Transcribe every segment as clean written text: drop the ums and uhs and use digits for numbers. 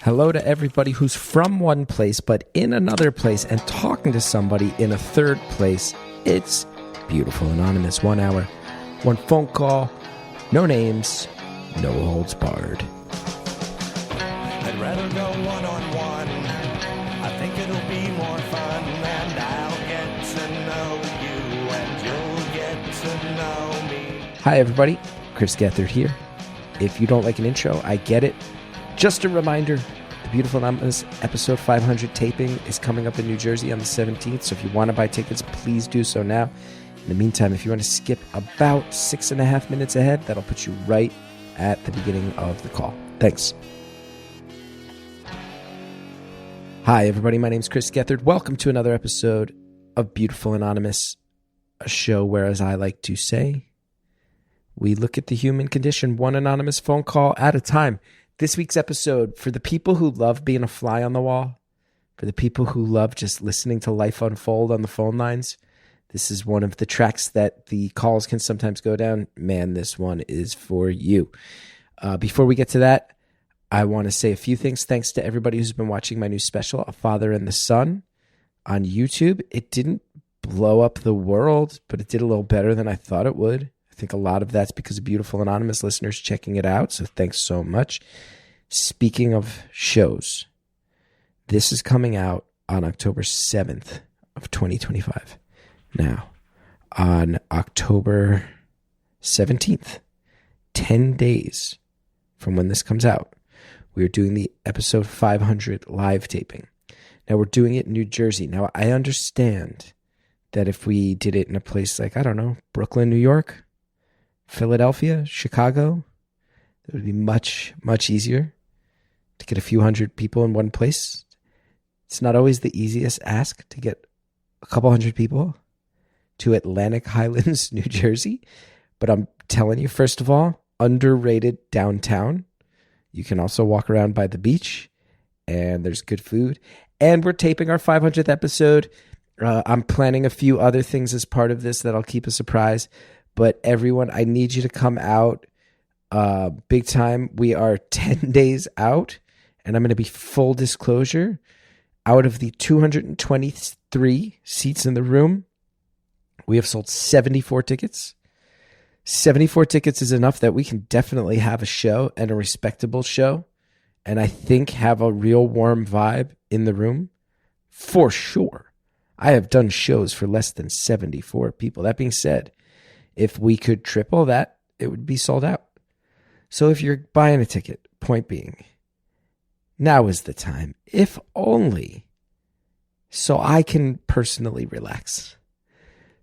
Hello to everybody who's from one place but in another place and talking to somebody in a third place. It's Beautiful Anonymous. 1 hour, one phone call, no names, no holds barred. I'd rather go one-on-one. I think it'll be more fun, and I'll get to know you, and you'll get to know me. Hi everybody, Chris Gethard here. If you don't like an intro, I get it. Just a reminder, the Beautiful Anonymous episode 500 taping is coming up in New Jersey on the 17th, so if you want to buy tickets, please do so now. In the meantime, if you want to skip about 6.5 minutes ahead, that'll put you right at the beginning of the call. Thanks. Hi everybody, my name's Chris Gethard. Welcome to another episode of Beautiful Anonymous, a show where, as I like to say, we look at the human condition one anonymous phone call at a time. This week's episode, for the people who love being a fly on the wall, for the people who love just listening to life unfold on the phone lines, this is one of the tracks that the calls can sometimes go down. Man, this one is for you. Before we get to that, I want to say a few things. Thanks to everybody who's been watching my new special, A Father and the Son, on YouTube. It didn't blow up the world, but it did a little better than I thought it would. I think a lot of that's because of Beautiful Anonymous listeners checking it out, so thanks so much. Speaking of shows, this is coming out on October 7th of 2025. Now, on October 17th, 10 days from when this comes out, we're doing the episode 500 live taping. Now, we're doing it in New Jersey. Now, I understand that if we did it in a place like, I don't know, Brooklyn, New York, Philadelphia, Chicago, it would be much, much easier to get a few hundred people in one place. It's not always the easiest ask to get a couple hundred people to Atlantic Highlands, New Jersey. But I'm telling you, first of all, underrated downtown. You can also walk around by the beach, and there's good food. And we're taping our 500th episode. I'm planning a few other things as part of this that I'll keep a surprise. But everyone, I need you to come out big time. We are 10 days out, and I'm going to be full disclosure. Out of the 223 seats in the room, we have sold 74 tickets. 74 tickets is enough that we can definitely have a show, and a respectable show, and I think have a real warm vibe in the room for sure. I have done shows for less than 74 people. That being said, if we could triple that, it would be sold out. So if you're buying a ticket, point being, now is the time, if only so I can personally relax.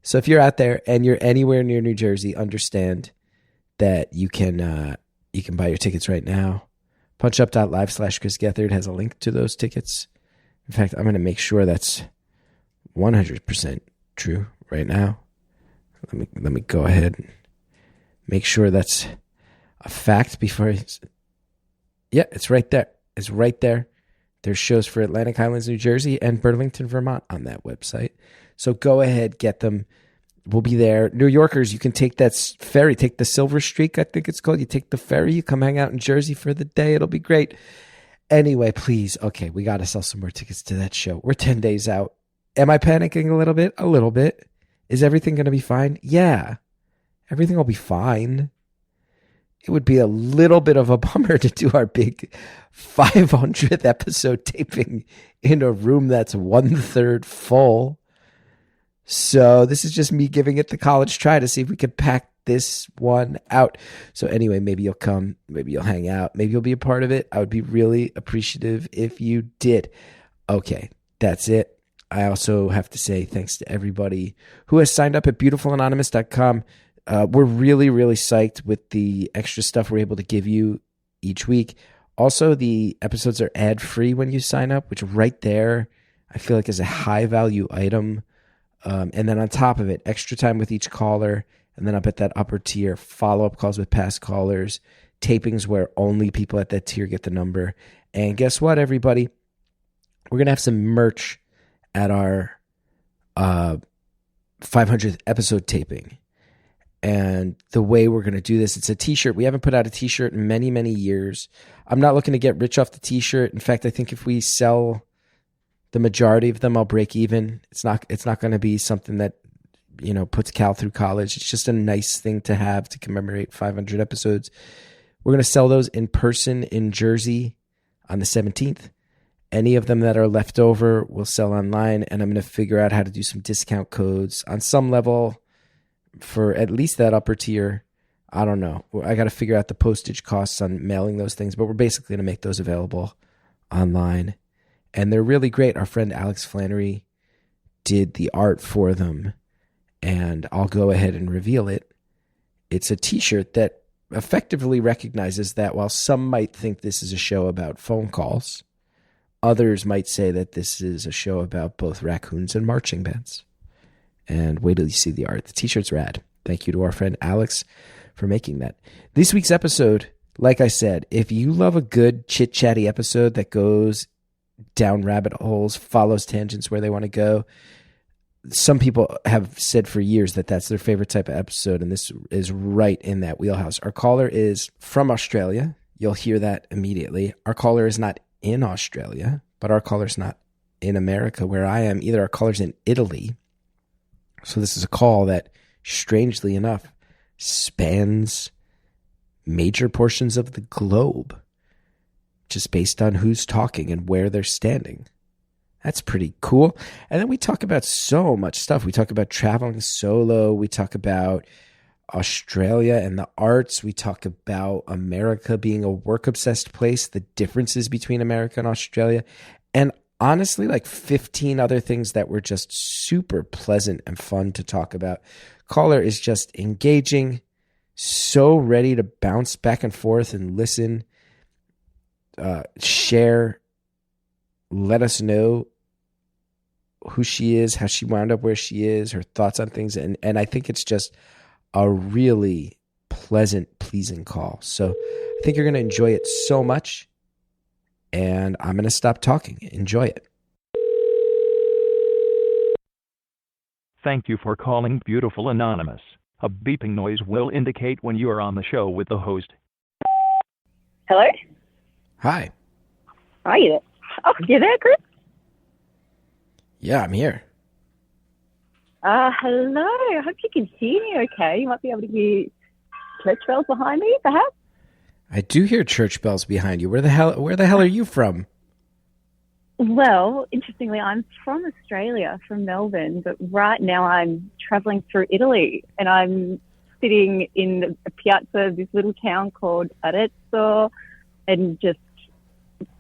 So if you're out there and you're anywhere near New Jersey, understand that you can buy your tickets right now. punchup.live/Chris Gethard has a link to those tickets. In fact, I'm going to make sure that's 100% true right now. Let me go ahead and make sure that's a fact before yeah, it's right there. It's right there. There's shows for Atlantic Highlands, New Jersey, and Burlington, Vermont on that website. So go ahead, get them. We'll be there. New Yorkers, you can take that ferry, take the Silver Streak, I think it's called. You take the ferry, you come hang out in Jersey for the day. It'll be great. Anyway, please. Okay, we got to sell some more tickets to that show. We're 10 days out. Am I panicking a little bit? A little bit. Is everything going to be fine? Yeah, everything will be fine. It would be a little bit of a bummer to do our big 500th episode taping in a room that's 1/3 full. So this is just me giving it the college try to see if we could pack this one out. So anyway, maybe you'll come, maybe you'll hang out, maybe you'll be a part of it. I would be really appreciative if you did. Okay, that's it. I also have to say thanks to everybody who has signed up at beautifulanonymous.com. We're really, really psyched with the extra stuff we're able to give you each week. Also, the episodes are ad-free when you sign up, which right there I feel like is a high-value item. And then on top of it, extra time with each caller, and then up at that upper tier, follow-up calls with past callers, tapings where only people at that tier get the number. And guess what, everybody? We're going to have some merch at our 500th episode taping. And the way we're going to do this, it's a t-shirt. We haven't put out a t-shirt in many, many years. I'm not looking to get rich off the t-shirt. In fact, I think if we sell the majority of them, I'll break even. It's not going to be something that, puts Cal through college. It's just a nice thing to have to commemorate 500 episodes. We're going to sell those in person in Jersey on the 17th. Any of them that are left over will sell online, and I'm going to figure out how to do some discount codes on some level for at least that upper tier. I don't know. I got to figure out the postage costs on mailing those things, but we're basically going to make those available online. And they're really great. Our friend Alex Flannery did the art for them, and I'll go ahead and reveal it. It's a t-shirt that effectively recognizes that while some might think this is a show about phone calls, others might say that this is a show about both raccoons and marching bands. And wait till you see the art. The t-shirt's rad. Thank you to our friend Alex for making that. This week's episode, like I said, if you love a good chit-chatty episode that goes down rabbit holes, follows tangents where they want to go, some people have said for years that that's their favorite type of episode, and this is right in that wheelhouse. Our caller is from Australia. You'll hear that immediately. Our caller is not in Australia, but our caller's not in America where I am either. Our caller's in Italy. So this is a call that, strangely enough, spans major portions of the globe, just based on who's talking and where they're standing. That's pretty cool. And then we talk about so much stuff. We talk about traveling solo. We talk about Australia and the arts. We talk about America being a work-obsessed place, the differences between America and Australia, and honestly, like 15 other things that were just super pleasant and fun to talk about. Caller is just engaging, so ready to bounce back and forth and listen, share, let us know who she is, how she wound up where she is, her thoughts on things. And I think it's just a really pleasant, pleasing call. So I think you're going to enjoy it so much. And I'm going to stop talking. Enjoy it. Thank you for calling Beautiful Anonymous. A beeping noise will indicate when you are on the show with the host. Hello? Hi. Are you there? Oh, you there, Chris? Yeah, I'm here. Hello. I hope you can hear me okay. You might be able to hear church bells behind me, perhaps? I do hear church bells behind you. Where the hell are you from? Well, interestingly, I'm from Australia, from Melbourne, but right now I'm traveling through Italy, and I'm sitting in a piazza of this little town called Arezzo, and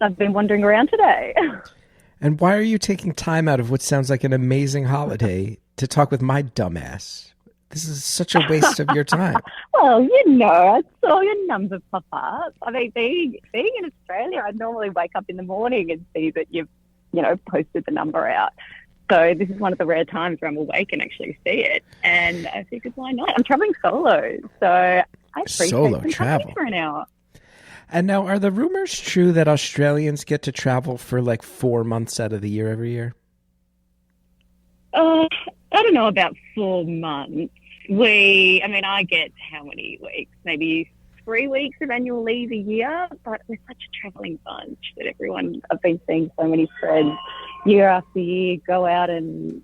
I've been wandering around today. And why are you taking time out of what sounds like an amazing holiday to talk with my dumbass? This is such a waste of your time. Well, I saw your number pop up. I mean, being in Australia, I'd normally wake up in the morning and see that you've, posted the number out. So this is one of the rare times where I'm awake and actually see it. And I figured, why not? I'm traveling solo, so I appreciate solo some travel time for an hour. And now, are the rumors true that Australians get to travel for like 4 months out of the year every year? I don't know about 4 months. I get how many weeks? Maybe 3 weeks of annual leave a year, but we're such a travelling bunch that I've been seeing so many friends year after year go out and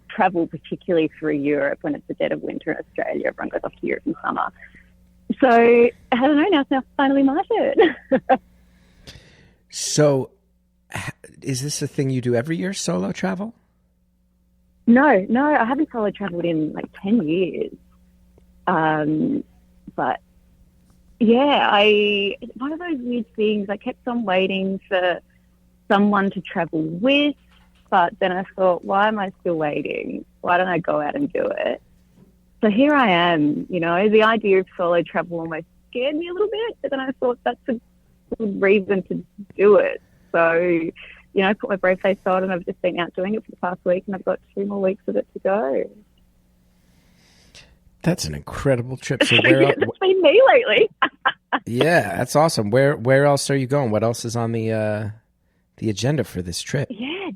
travel, particularly through Europe when it's the dead of winter in Australia. Everyone goes off to Europe in summer. So, I don't know, now it's finally my turn. So, is this a thing you do every year, solo travel? No, I haven't solo travelled in like 10 years. But yeah, it's one of those weird things. I kept on waiting for someone to travel with, but then I thought, why am I still waiting? Why don't I go out and do it? So here I am, the idea of solo travel almost scared me a little bit, but then I thought that's a good reason to do it. So, put my brave face on, and I've just been out doing it for the past week, and I've got 2 more weeks of it to go. That's an incredible trip. So it's been me lately. Yeah, that's awesome. Where else are you going? What else is on the agenda for this trip? Yeah,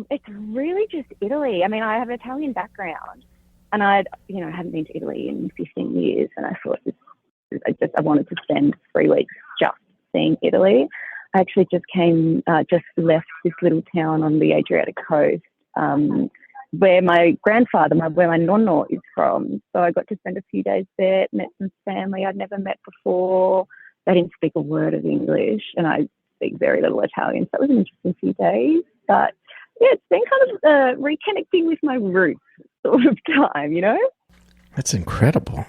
it's really just Italy. I mean, I have an Italian background, And I hadn't been to Italy in 15 years, and I thought I wanted to spend 3 weeks just seeing Italy. I actually just left this little town on the Adriatic coast, where my grandfather, where my nonno is from. So I got to spend a few days there, met some family I'd never met before. They didn't speak a word of English, and I speak very little Italian. So it was an interesting few days. But yeah, it's been kind of reconnecting with my roots sort of time, you know? That's incredible.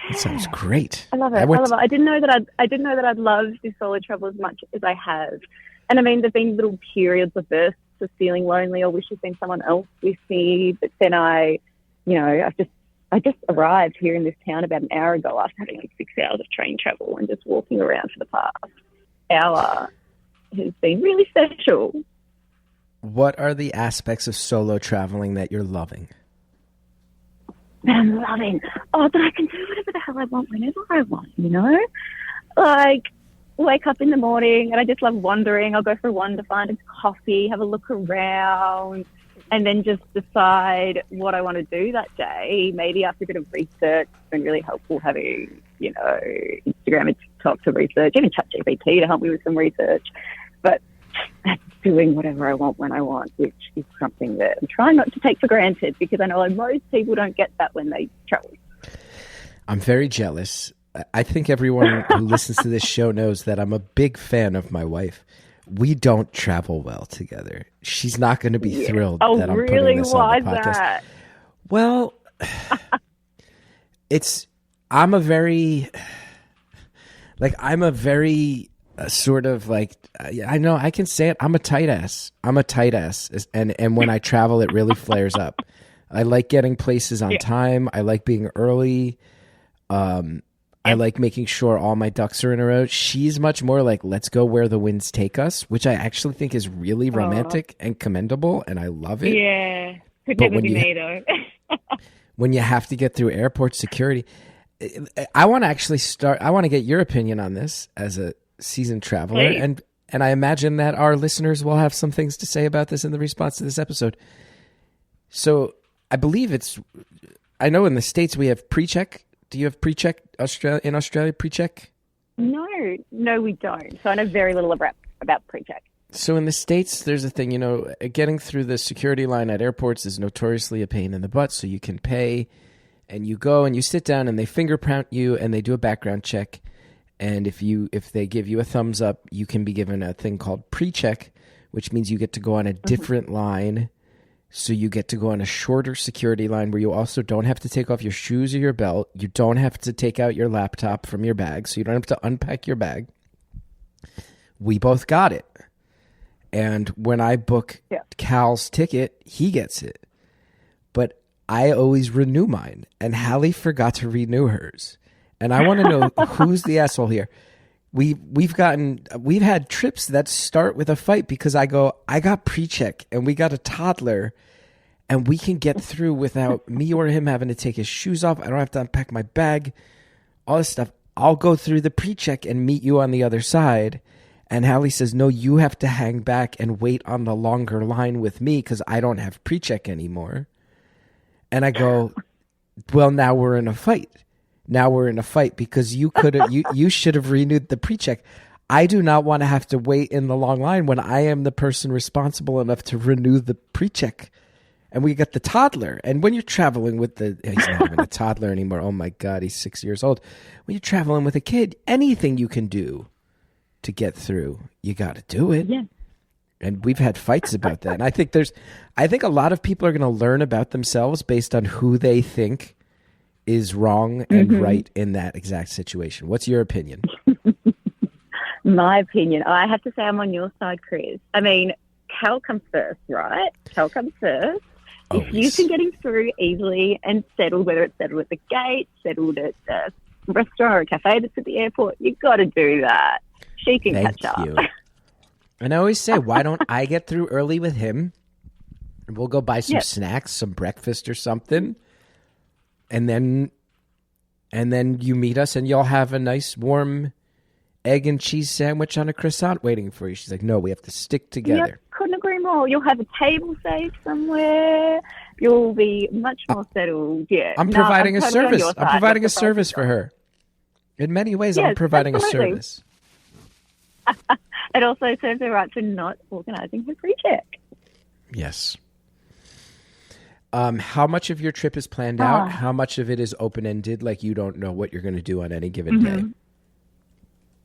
That sounds great. I love it. I didn't know that I'd love this solo travel as much as I have. And I mean, there've been little periods of bursts of feeling lonely or wish there's been someone else with me. But then I just arrived here in this town about an hour ago after having like 6 hours of train travel, and just walking around for the past hour has been really special. What are the aspects of solo traveling that you're loving? I'm loving. Oh, that I can do whatever the hell I want whenever I want, you know? Like, wake up in the morning and I just love wandering. I'll go for a wander, find a coffee, have a look around, and then just decide what I want to do that day. Maybe after a bit of research. It's been really helpful having, Instagram and TikTok to research, even ChatGPT to help me with some research. But that's doing whatever I want when I want, which is something that I'm trying not to take for granted, because I know most people don't get that when they travel. I'm very jealous. I think everyone who listens to this show knows that I'm a big fan of my wife. We don't travel well together. She's not going to be thrilled that I'm putting this on the podcast. That? Well, I'm a very sort of like, I know I can say it. I'm a tight ass. And when I travel, it really flares up. I like getting places on time. I like being early. I like making sure all my ducks are in a row. She's much more like, let's go where the winds take us, which I actually think is really romantic and commendable, and I love it. Yeah. Could never be me, though. When you have to get through airport security, I want to get your opinion on this as a seasoned traveler. Please. And I imagine that our listeners will have some things to say about this in the response to this episode. So I believe I know in the States we have pre-check. Do you have pre-check in Australia, pre-check? No, we don't. So I know very little about pre-check. So in the States, there's a thing, getting through the security line at airports is notoriously a pain in the butt. So you can pay and you go and you sit down and they fingerprint you and they do a background check. And if they give you a thumbs up, you can be given a thing called pre-check, which means you get to go on a different line. So you get to go on a shorter security line where you also don't have to take off your shoes or your belt. You don't have to take out your laptop from your bag, so you don't have to unpack your bag. We both got it. And when I book Cal's ticket, he gets it. But I always renew mine, and Hallie forgot to renew hers. And I want to know who's the asshole here. We've had trips that start with a fight because I got pre-check and we got a toddler and we can get through without me or him having to take his shoes off. I don't have to unpack my bag, all this stuff. I'll go through the pre-check and meet you on the other side. And Hallie says, no, you have to hang back and wait on the longer line with me because I don't have pre-check anymore. And I go, well, now we're in a fight. Because you should have renewed the pre-check. I do not want to have to wait in the long line when I am the person responsible enough to renew the pre-check. And we got the toddler. And when you're traveling with he's not even a toddler anymore. Oh my God, he's 6 years old. When you're traveling with a kid, anything you can do to get through, you got to do it. Yeah. And we've had fights about that. And I think a lot of people are going to learn about themselves based on who they think is wrong and right in that exact situation. What's your opinion? My opinion, I have to say I'm on your side, Chris. I mean, Cal comes first, right? Cal comes first. Always. If you can get him through easily and settled, whether it's settled at the gate, settled at a restaurant or a cafe that's at the airport, you've got to do that. She can catch up. Thank you. And I always say, why don't I get through early with him? And we'll go buy some snacks, some breakfast or something. And then you meet us and you'll have a nice warm egg and cheese sandwich on a croissant waiting for you. She's like, no, we have to stick together. Yep, couldn't agree more. You'll have a table saved somewhere. You'll be much more settled. Yeah, I'm providing a service. I'm providing a service for her. In many ways, I'm providing a service. It also serves her right for not organising her pre-check. Yes. How much of your trip is planned out? How much of it is open-ended, like you don't know what you're going to do on any given day?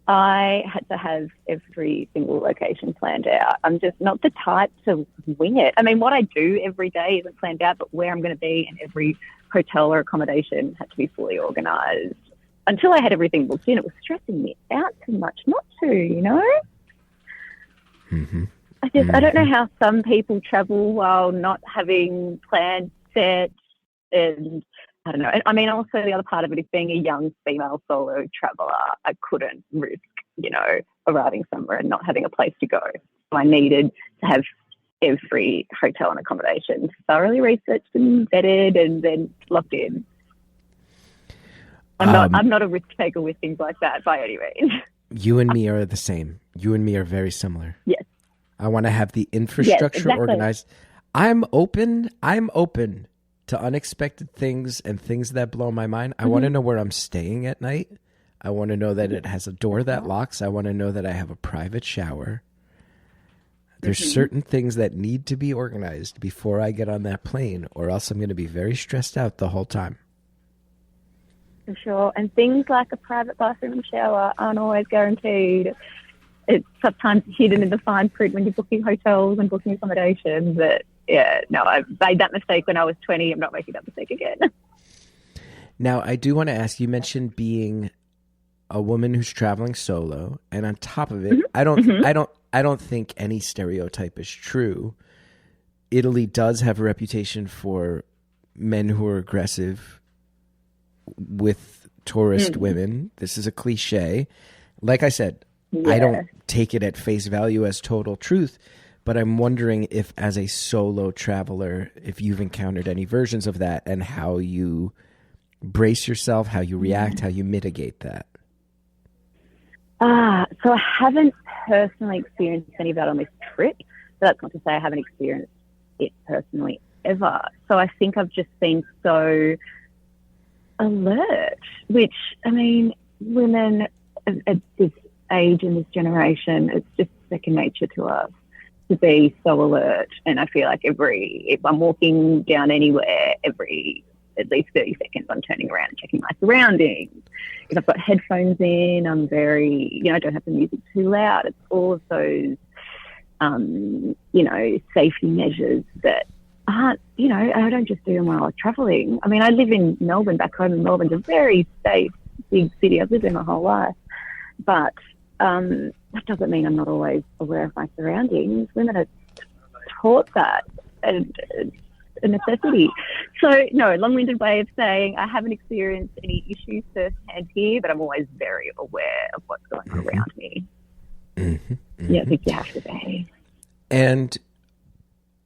I had to have every single location planned out. I'm just not the type to wing it. I mean, what I do every day isn't planned out, but where I'm going to be in every hotel or accommodation had to be fully organised. Until I had everything booked in, it was stressing me out too much not to, you know? Mm-hmm. I don't know how some people travel while not having plans set, and I don't know. I mean, also the other part of it is being a young female solo traveller. I couldn't risk, you know, arriving somewhere and not having a place to go. So I needed to have every hotel and accommodation thoroughly researched and vetted and then locked in. I'm not a risk taker with things like that by any means. You and me are the same. You and me are very similar. Yes. I want to have the infrastructure organized. I'm open to unexpected things and things that blow my mind. I want to know where I'm staying at night. I want to know that it has a door that locks. I want to know that I have a private shower. There's certain things that need to be organized before I get on that plane, or else I'm going to be very stressed out the whole time. For sure. And things like a private bathroom and shower aren't always guaranteed. It's sometimes hidden in the fine print when you're booking hotels and booking accommodation. But yeah, no, I made that mistake when I was 20. I'm not making that mistake again. Now, I do want to ask, you mentioned being a woman who's traveling solo, and on top of it, I don't think any stereotype is true. Italy does have a reputation for men who are aggressive with tourist women. This is a cliche. Like I said, I don't take it at face value as total truth, but I'm wondering if, as a solo traveler, if you've encountered any versions of that and how you brace yourself, how you react, how you mitigate that. So I haven't personally experienced any of that on this trip, but that's not to say I haven't experienced it personally ever. So I think I've just been so alert, which, I mean, women at this age in this generation, it's just second nature to us to be so alert. And I feel like if I'm walking down anywhere, every at least 30 seconds I'm turning around and checking my surroundings. If I've got headphones in, I'm very, I don't have the music too loud. It's all of those, safety measures that aren't, I don't just do them while I'm travelling. I mean, I live in Melbourne, back home in Melbourne. It's a very safe, big city. I've lived there my whole life. But that doesn't mean I'm not always aware of my surroundings. Women are taught that, and it's a necessity. So, no, long-winded way of saying I haven't experienced any issues firsthand here, but I'm always very aware of what's going on around me. Yeah, I think you have to be. And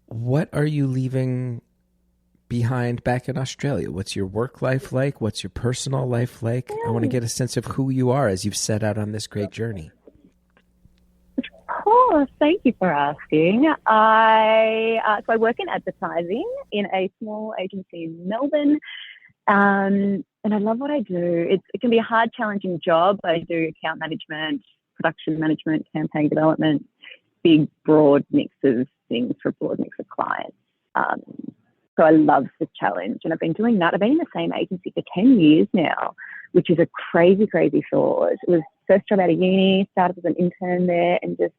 what are you leaving behind back in Australia? What's your work life like? What's your personal life like? I want to get a sense of who you are as you've set out on this great journey. Of course. Thank you for asking. I work in advertising in a small agency in Melbourne, and I love what I do. It can be a hard, challenging job. I do account management, production management, campaign development, big, broad mix of things for a broad mix of clients. So I love the challenge, and I've been doing that. I've been in the same agency for 10 years now, which is a crazy, crazy thought. It was first job out of uni, started as an intern there, and just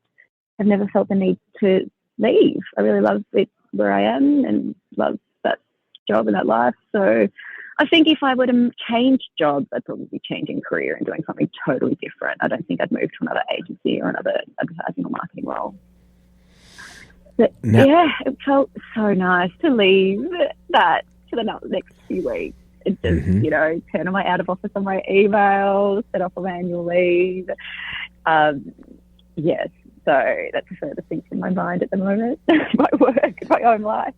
have never felt the need to leave. I really love it where I am and love that job and that life. So I think if I were to change jobs, I'd probably be changing career and doing something totally different. I don't think I'd move to another agency or another advertising or marketing role. But yeah, it felt so nice to leave that for the next few weeks. And just, turn on my out of office on my emails, set off on annual leave. Yes, so that's the furthest thing in my mind at the moment. My work, my own life.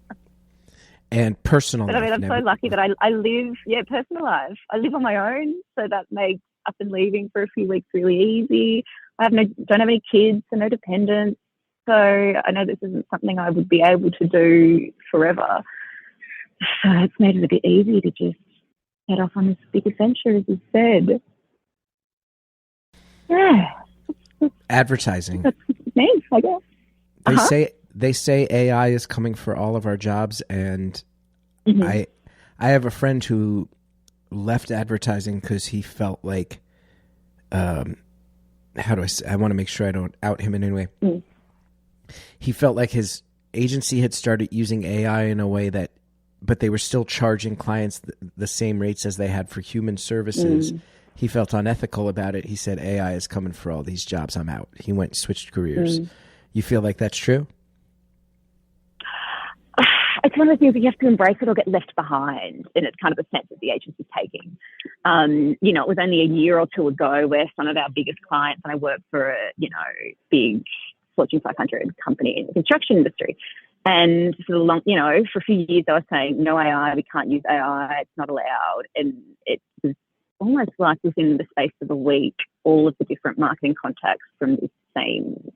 And personal life. But I mean, I'm so lucky that I live, personal life. I live on my own, so that makes up and leaving for a few weeks really easy. Don't have any kids, so no dependents. So I know this isn't something I would be able to do forever. So it's made it a bit easy to just head off on this big adventure, as you said. Yeah. Advertising. That's me, I guess. They say AI is coming for all of our jobs, and I have a friend who left advertising because he felt like, how do I say? I want to make sure I don't out him in any way. He felt like his agency had started using AI in a way that, but they were still charging clients the same rates as they had for human services. He felt unethical about it. He said, AI is coming for all these jobs. I'm out. He went and switched careers. You feel like that's true? It's one of those things that you have to embrace it or get left behind. And it's kind of a sense that the agency's taking. You know, it was only a year or two ago where some of our biggest clients, and I work for a, you know, big Fortune 500 company in the construction industry. And for the long, you know, for a few years they were saying, no AI, we can't use AI, it's not allowed. And it was almost like within the space of a week, all of the different marketing contacts from this same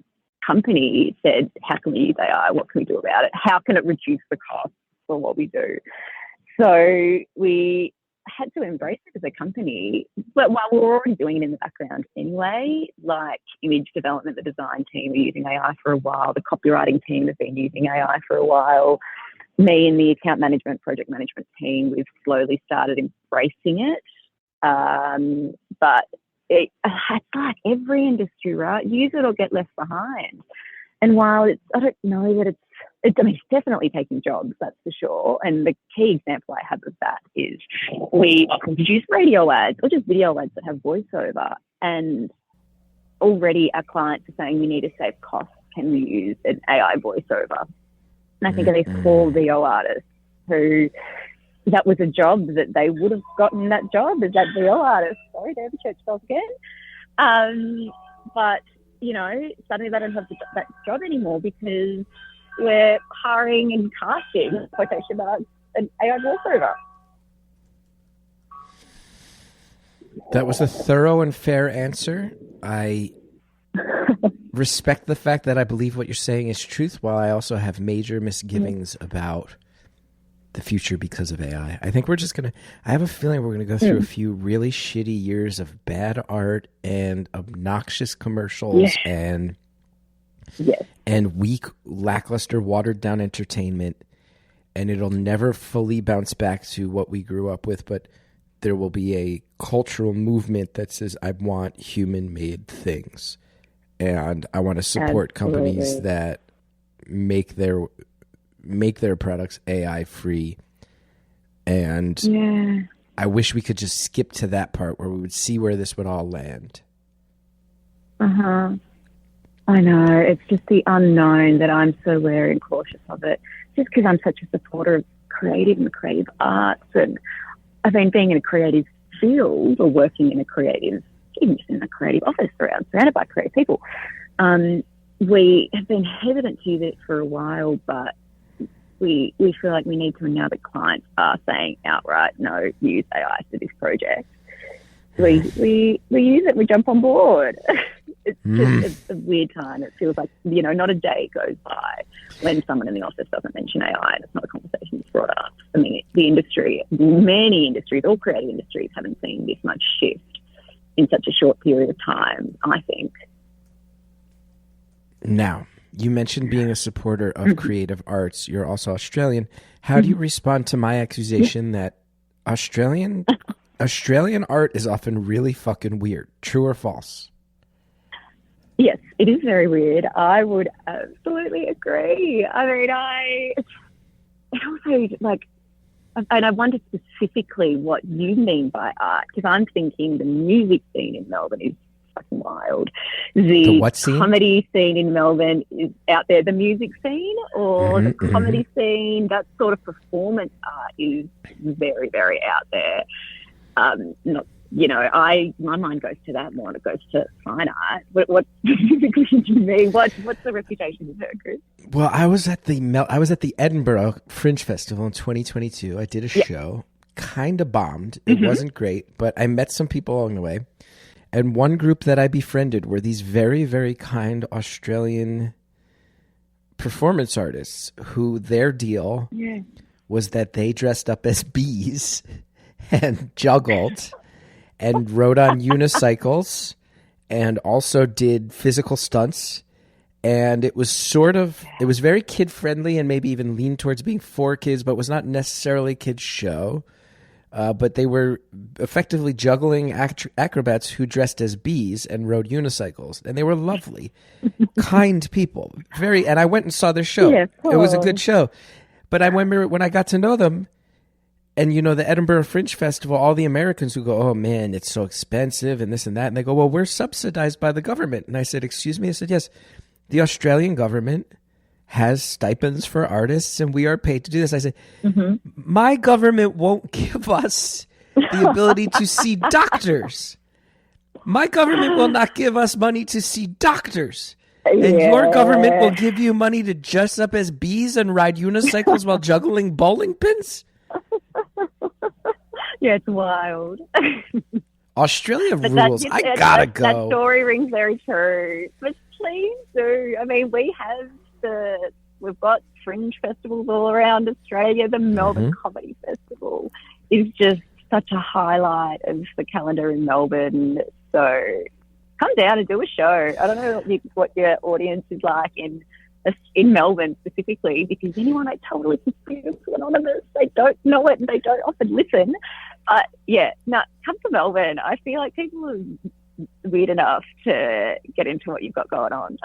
company said, how can we use AI? What can we do about it? How can it reduce the cost for what we do? So we had to embrace it as a company, but while we were already doing it in the background anyway, like image development, the design team are using AI for a while, the copywriting team have been using AI for a while, me and the account management, project management team, we've slowly started embracing it. But it's like every industry, right? Use it or get left behind. And while I don't know that it's definitely taking jobs, that's for sure. And the key example I have of that is we often produce radio ads or just video ads that have voiceover. And already our clients are saying we need to save costs. Can we use an AI voiceover? And I think of these poor VO artists who that was a job that they would have gotten that job as that VO artist. Sorry, they're the church bells again. But, you know, suddenly they don't have that job anymore because we're hiring and casting, quotation marks, an AI voiceover. That was a thorough and fair answer. I respect the fact that I believe what you're saying is truth, while I also have major misgivings about the future because of AI. I think I have a feeling we're going to go through a few really shitty years of bad art and obnoxious commercials and weak, lackluster, watered down entertainment. And it'll never fully bounce back to what we grew up with, but there will be a cultural movement that says, I want human-made things. And I want to support companies that make their products AI free. And I wish we could just skip to that part where we would see where this would all land. I know. It's just the unknown that I'm so wary and cautious of it. Just because I'm such a supporter of creative and creative arts, and I mean, being in a creative field or working in a creative, even just in a creative office surrounded by creative people, we have been hesitant to use it for a while, but we feel like we need to, now that clients are saying outright, no, use AI for this project. We use it, we jump on board. It's a weird time. It feels like, you know, not a day goes by when someone in the office doesn't mention AI and it's not a conversation that's brought up. I mean, the industry, many industries, all creative industries haven't seen this much shift in such a short period of time, I think. Now, you mentioned being a supporter of creative arts. You're also Australian. How do you respond to my accusation that Australian art is often really fucking weird? True or false? Yes, it is very weird. I would absolutely agree. I mean, it also, like, and I wonder specifically what you mean by art, because I'm thinking the music scene in Melbourne is fucking wild. The what scene? Comedy scene in Melbourne is out there. The music scene or the comedy scene, that sort of performance art is very, very out there. Not, you know, my mind goes to that more than it goes to fine art. What specifically do you mean? What's the reputation of her, Chris? Well, I was at the Edinburgh Fringe Festival in 2022. I did a show, kind of bombed. It wasn't great, but I met some people along the way. And one group that I befriended were these very, very kind Australian performance artists who their deal was that they dressed up as bees and juggled and rode on unicycles and also did physical stunts. And it was it was very kid friendly and maybe even leaned towards being for kids, but was not necessarily a kid's show. But they were effectively juggling acrobats who dressed as bees and rode unicycles. And they were lovely, kind people. And I went and saw their show. Yeah, cool. It was a good show. But I remember when I got to know them, and, the Edinburgh Fringe Festival, all the Americans who go, oh, man, it's so expensive and this and that. And they go, well, we're subsidized by the government. And I said, excuse me? I said, yes, the Australian government has stipends for artists and we are paid to do this. I said, my government won't give us the ability to see doctors. My government will not give us money to see doctors. And your government will give you money to dress up as bees and ride unicycles while juggling bowling pins? Yeah, it's wild. Australia rules. I gotta go. That story rings very true. But please do. I mean, we've got fringe festivals all around Australia. The Melbourne Comedy Festival is just such a highlight of the calendar in Melbourne. So come down and do a show. I don't know what your audience is like in Melbourne specifically, because anyone I totally consider anonymous, they don't know it and they don't often listen. But come to Melbourne. I feel like people are weird enough to get into what you've got going on.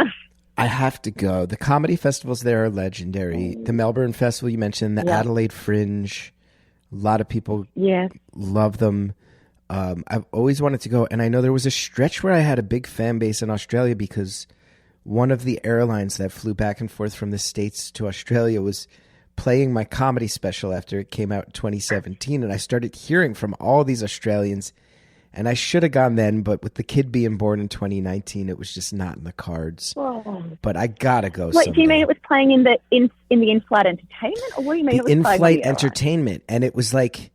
I have to go. The comedy festivals there are legendary. The Melbourne Festival you mentioned, the Adelaide Fringe, a lot of people love them. I've always wanted to go, and I know there was a stretch where I had a big fan base in Australia because one of the airlines that flew back and forth from the States to Australia was playing my comedy special after it came out in 2017, and I started hearing from all these Australians, and I should have gone then, but with the kid being born in 2019, it was just not in the cards. Whoa. But I gotta go. Wait, do you mean it was playing in the in-flight entertainment, or what do you mean it was in-flight entertainment? And it was like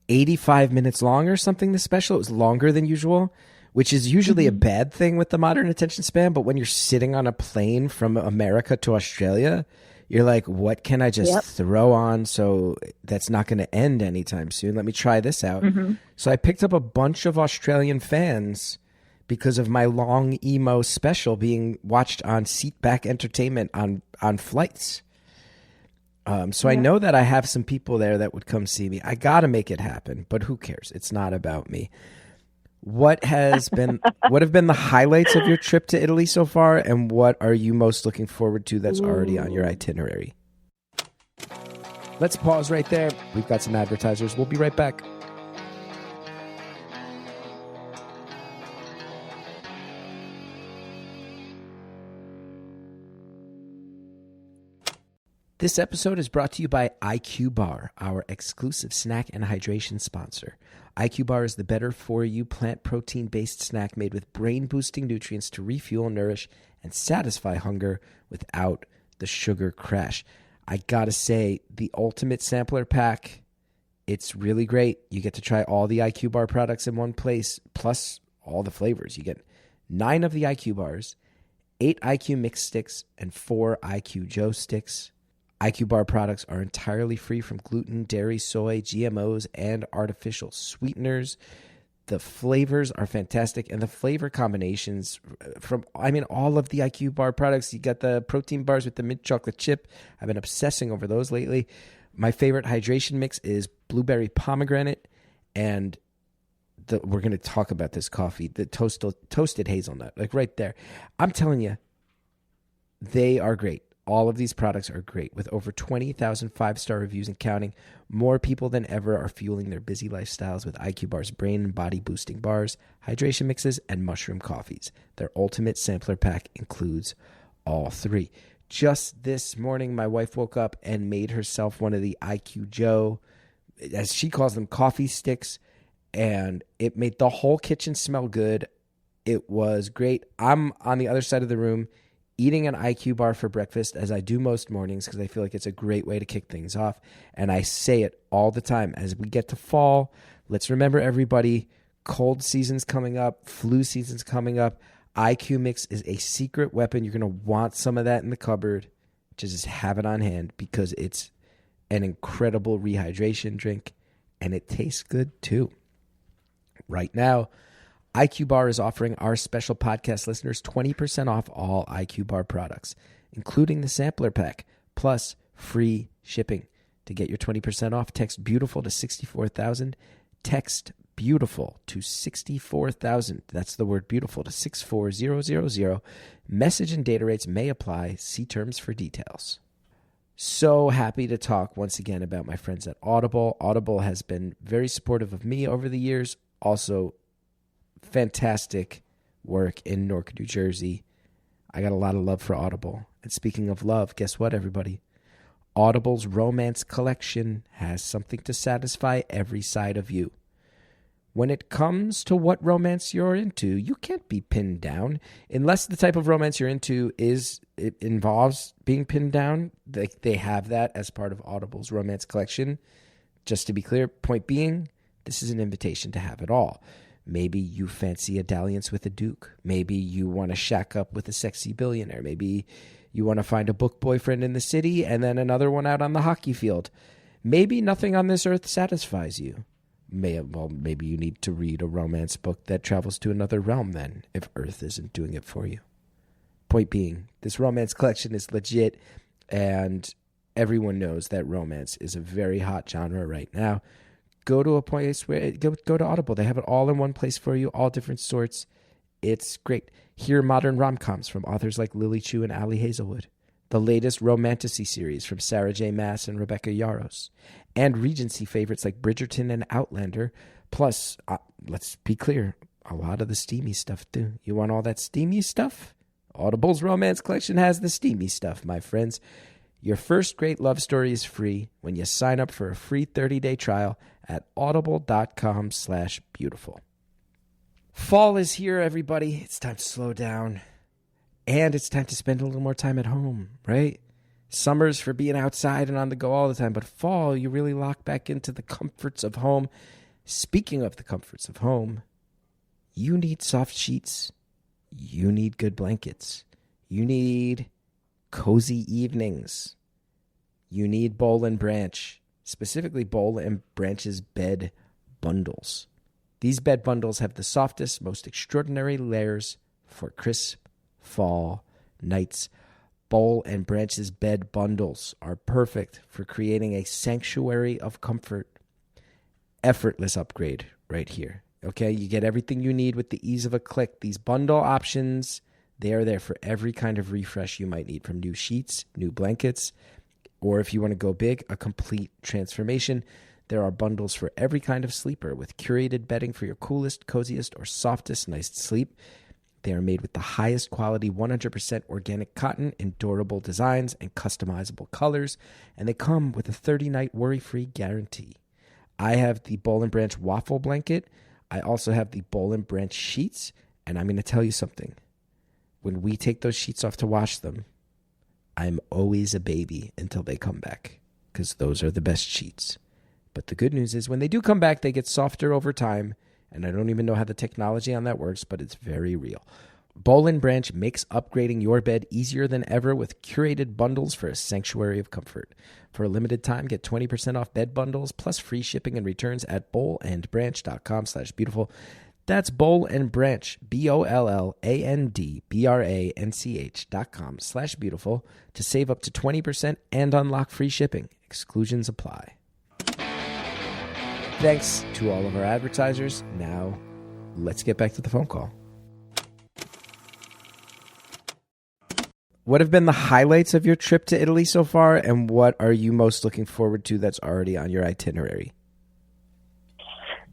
85 minutes long or something. The special, it was longer than usual, which is usually a bad thing with the modern attention span. But when you're sitting on a plane from America to Australia, you're like, what can I just throw on so that's not going to end anytime soon? Let me try this out. So I picked up a bunch of Australian fans because of my long emo special being watched on seatback entertainment on flights. So I know that I have some people there that would come see me. I got to make it happen, but who cares? It's not about me. What have been the highlights of your trip to Italy so far, and what are you most looking forward to that's already on your itinerary? Let's pause right there. We've got some advertisers. We'll be right back. This episode is brought to you by IQBAR, our exclusive snack and hydration sponsor. IQBAR is the better-for-you plant protein-based snack made with brain-boosting nutrients to refuel, nourish, and satisfy hunger without the sugar crash. I gotta say, the ultimate sampler pack, it's really great. You get to try all the IQBAR products in one place, plus all the flavors. You get 9 of the IQBARs, 8 IQ Mix sticks, and 4 IQ Joe sticks. IQBAR products are entirely free from gluten, dairy, soy, GMOs, and artificial sweeteners. The flavors are fantastic, and the flavor combinations from, all of the IQBAR products. You got the protein bars with the mint chocolate chip. I've been obsessing over those lately. My favorite hydration mix is blueberry pomegranate, and we're going to talk about this coffee, the toasted hazelnut, like right there. I'm telling you, they are great. All of these products are great. With over 20,000 5-star reviews and counting, more people than ever are fueling their busy lifestyles with IQBAR's brain and body boosting bars, hydration mixes, and mushroom coffees. Their ultimate sampler pack includes all 3. Just this morning, my wife woke up and made herself one of the IQ Joe, as she calls them, coffee sticks, and it made the whole kitchen smell good. It was great. I'm on the other side of the room eating an IQ bar for breakfast, as I do most mornings, because I feel like it's a great way to kick things off. And I say it all the time. As we get to fall, let's remember, everybody, cold season's coming up, flu season's coming up. IQ Mix is a secret weapon. You're going to want some of that in the cupboard. to just have it on hand because it's an incredible rehydration drink and it tastes good too. Right now, IQBAR is offering our special podcast listeners 20% off all IQBAR products, including the sampler pack, plus free shipping. To get your 20% off, text BEAUTIFUL to 64,000. Text BEAUTIFUL to 64,000. That's the word BEAUTIFUL to 64000. Message and data rates may apply. See terms for details. So happy to talk once again about my friends at Audible. Audible has been very supportive of me over the years. Also, fantastic work in Newark, New Jersey. I got a lot of love for Audible. And speaking of love, guess what, everybody? Audible's romance collection has something to satisfy every side of you. When it comes to what romance you're into, you can't be pinned down unless the type of romance you're into it involves being pinned down. They have that as part of Audible's romance collection. Just to be clear, point being, this is an invitation to have it all. Maybe you fancy a dalliance with a duke. Maybe you want to shack up with a sexy billionaire. Maybe you want to find a book boyfriend in the city and then another one out on the hockey field. Maybe nothing on this earth satisfies you. Maybe you need to read a romance book that travels to another realm then, if Earth isn't doing it for you. Point being, this romance collection is legit, and everyone knows that romance is a very hot genre right now. Go to a place where go to Audible. They have it all in one place for you, all different sorts. It's great. Hear modern rom-coms from authors like Lily Chu and Ali Hazelwood. The latest romantasy series from Sarah J. Maas and Rebecca Yarros. And Regency favorites like Bridgerton and Outlander. Plus, let's be clear, a lot of the steamy stuff too. You want all that steamy stuff? Audible's romance collection has the steamy stuff, my friends. Your first great love story is free when you sign up for a free 30-day trial at audible.com/beautiful. Fall is here, everybody. It's time to slow down. And it's time to spend a little more time at home, right? Summer's for being outside and on the go all the time. But fall, you really lock back into the comforts of home. Speaking of the comforts of home, you need soft sheets. You need good blankets. You need cozy evenings. You need Boll and Branch, specifically Boll and Branch's bed bundles. These bed bundles have the softest, most extraordinary layers for crisp fall nights. Boll and Branch's bed bundles are perfect for creating a sanctuary of comfort. Effortless upgrade right here. Okay, you get everything you need with the ease of a click. These bundle options, they are there for every kind of refresh you might need, from new sheets, new blankets, or if you want to go big, a complete transformation. There are bundles for every kind of sleeper with curated bedding for your coolest, coziest, or softest night's sleep. They are made with the highest quality 100% organic cotton in durable designs and customizable colors, and they come with a 30-night worry-free guarantee. I have the Boll and Branch waffle blanket. I also have the Boll and Branch sheets, and I'm going to tell you something. When we take those sheets off to wash them, I'm always a baby until they come back, because those are the best sheets. But the good news is when they do come back, they get softer over time. And I don't even know how the technology on that works, but it's very real. Boll and Branch makes upgrading your bed easier than ever with curated bundles for a sanctuary of comfort. For a limited time, get 20% off bed bundles plus free shipping and returns at bollandbranch.com/beautiful. That's Boll and Branch, BOLLANDBRANCH.com/beautiful to save up to 20% and unlock free shipping. Exclusions apply. Thanks to all of our advertisers. Now, let's get back to the phone call. What have been the highlights of your trip to Italy so far, and what are you most looking forward to that's already on your itinerary?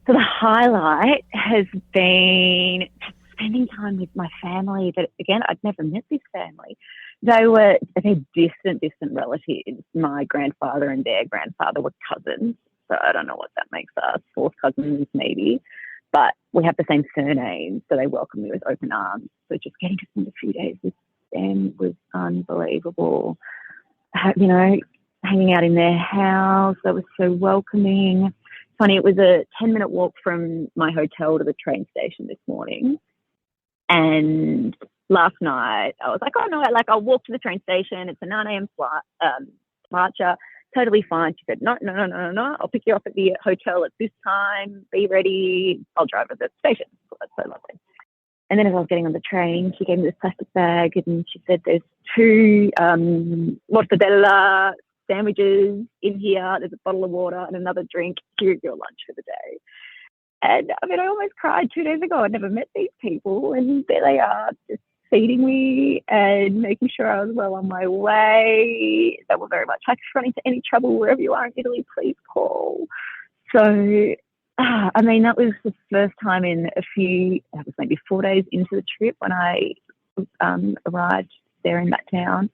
So the highlight has been spending time with my family. That, again, I'd never met this family. They're distant relatives. My grandfather and their grandfather were cousins. So I don't know what that makes us, fourth cousins maybe. But we have the same surname, so they welcomed me with open arms. So just getting to spend a few days with them was unbelievable. You know, hanging out in their house, they were so welcoming. Funny, it was a 10-minute walk from my hotel to the train station this morning. And last night I was like, oh no, like I'll walk to the train station. It's a 9 a.m. flight, departure. Totally fine. She said, no. I'll pick you up at the hotel at this time. Be ready. I'll drive at the station. So that's so lovely. And then as I was getting on the train, she gave me this plastic bag and she said, there's 2 mortadella sandwiches in here. There's a bottle of water and another drink. Here's your lunch for the day. And I mean, I almost cried 2 days ago. I'd never met these people. And there they are, just feeding me and making sure I was well on my way. They were very much like, if you run into any trouble wherever you are in Italy, please call. So, I mean, that was the first time in that was maybe 4 days into the trip when I arrived there in that town.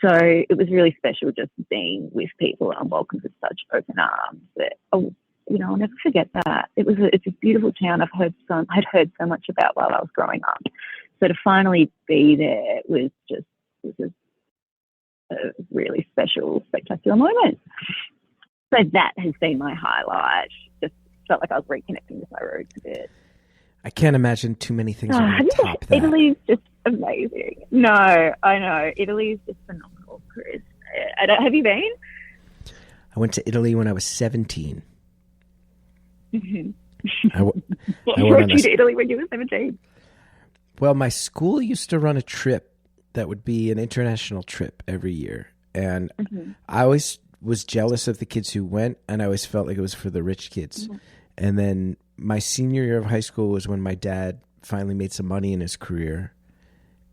So it was really special just being with people and welcomed with such open arms. That, I'll never forget that. It's a beautiful town. I'd heard so much about while I was growing up. So to finally be there was a really special, spectacular moment. So that has been my highlight. Just felt like I was reconnecting with my roots a bit. I can't imagine too many things are going to top that. Italy's just amazing. No, I know. Italy's just phenomenal, Chris. Have you been? I went to Italy when I was 17. Mm-hmm. What brought you to Italy when you were 17? Well, my school used to run a trip that would be an international trip every year. And I always was jealous of the kids who went, and I always felt like it was for the rich kids. Mm-hmm. And then my senior year of high school was when my dad finally made some money in his career.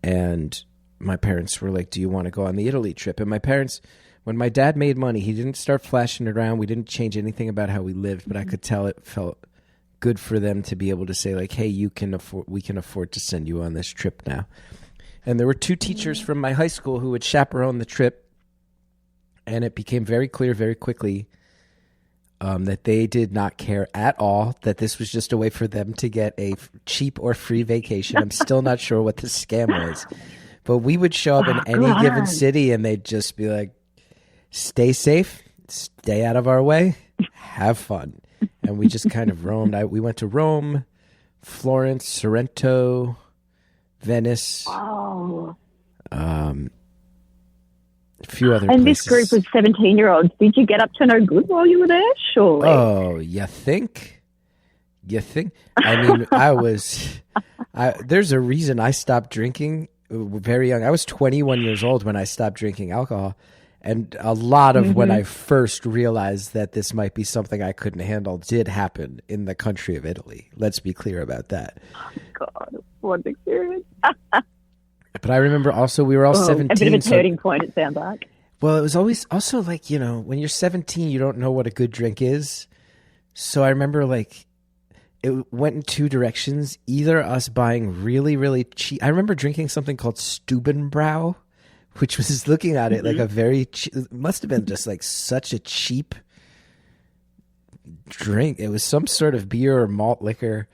And my parents were like, do you want to go on the Italy trip? And my parents, when my dad made money, he didn't start flashing it around. We didn't change anything about how we lived, but I could tell it felt good for them to be able to say like, hey, we can afford to send you on this trip now. And there were 2 teachers from my high school who would chaperone the trip. And it became very clear very quickly that they did not care at all, that this was just a way for them to get a cheap or free vacation. I'm still not sure what the scam was. But we would show up in any given city and they'd just be like, stay safe, stay out of our way, have fun. And we just kind of roamed. We went to Rome, Florence, Sorrento, Venice. Oh. A few other and places. This group of 17-year-olds, did you get up to no good while you were there? Surely. Oh, you think? I mean, there's a reason I stopped drinking very young. I was 21 years old when I stopped drinking alcohol. And a lot of when I first realized that this might be something I couldn't handle did happen in the country of Italy. Let's be clear about that. Oh, God, what an experience. But I remember also we were all 17. A bit of a turning point, it sounds like. Well, it was always also like, when you're 17, you don't know what a good drink is. So I remember like it went in 2 directions. Either us buying really, really cheap. I remember drinking something called Stubenbrau, which was looking at it like a very it must have been just like such a cheap drink. It was some sort of beer or malt liquor,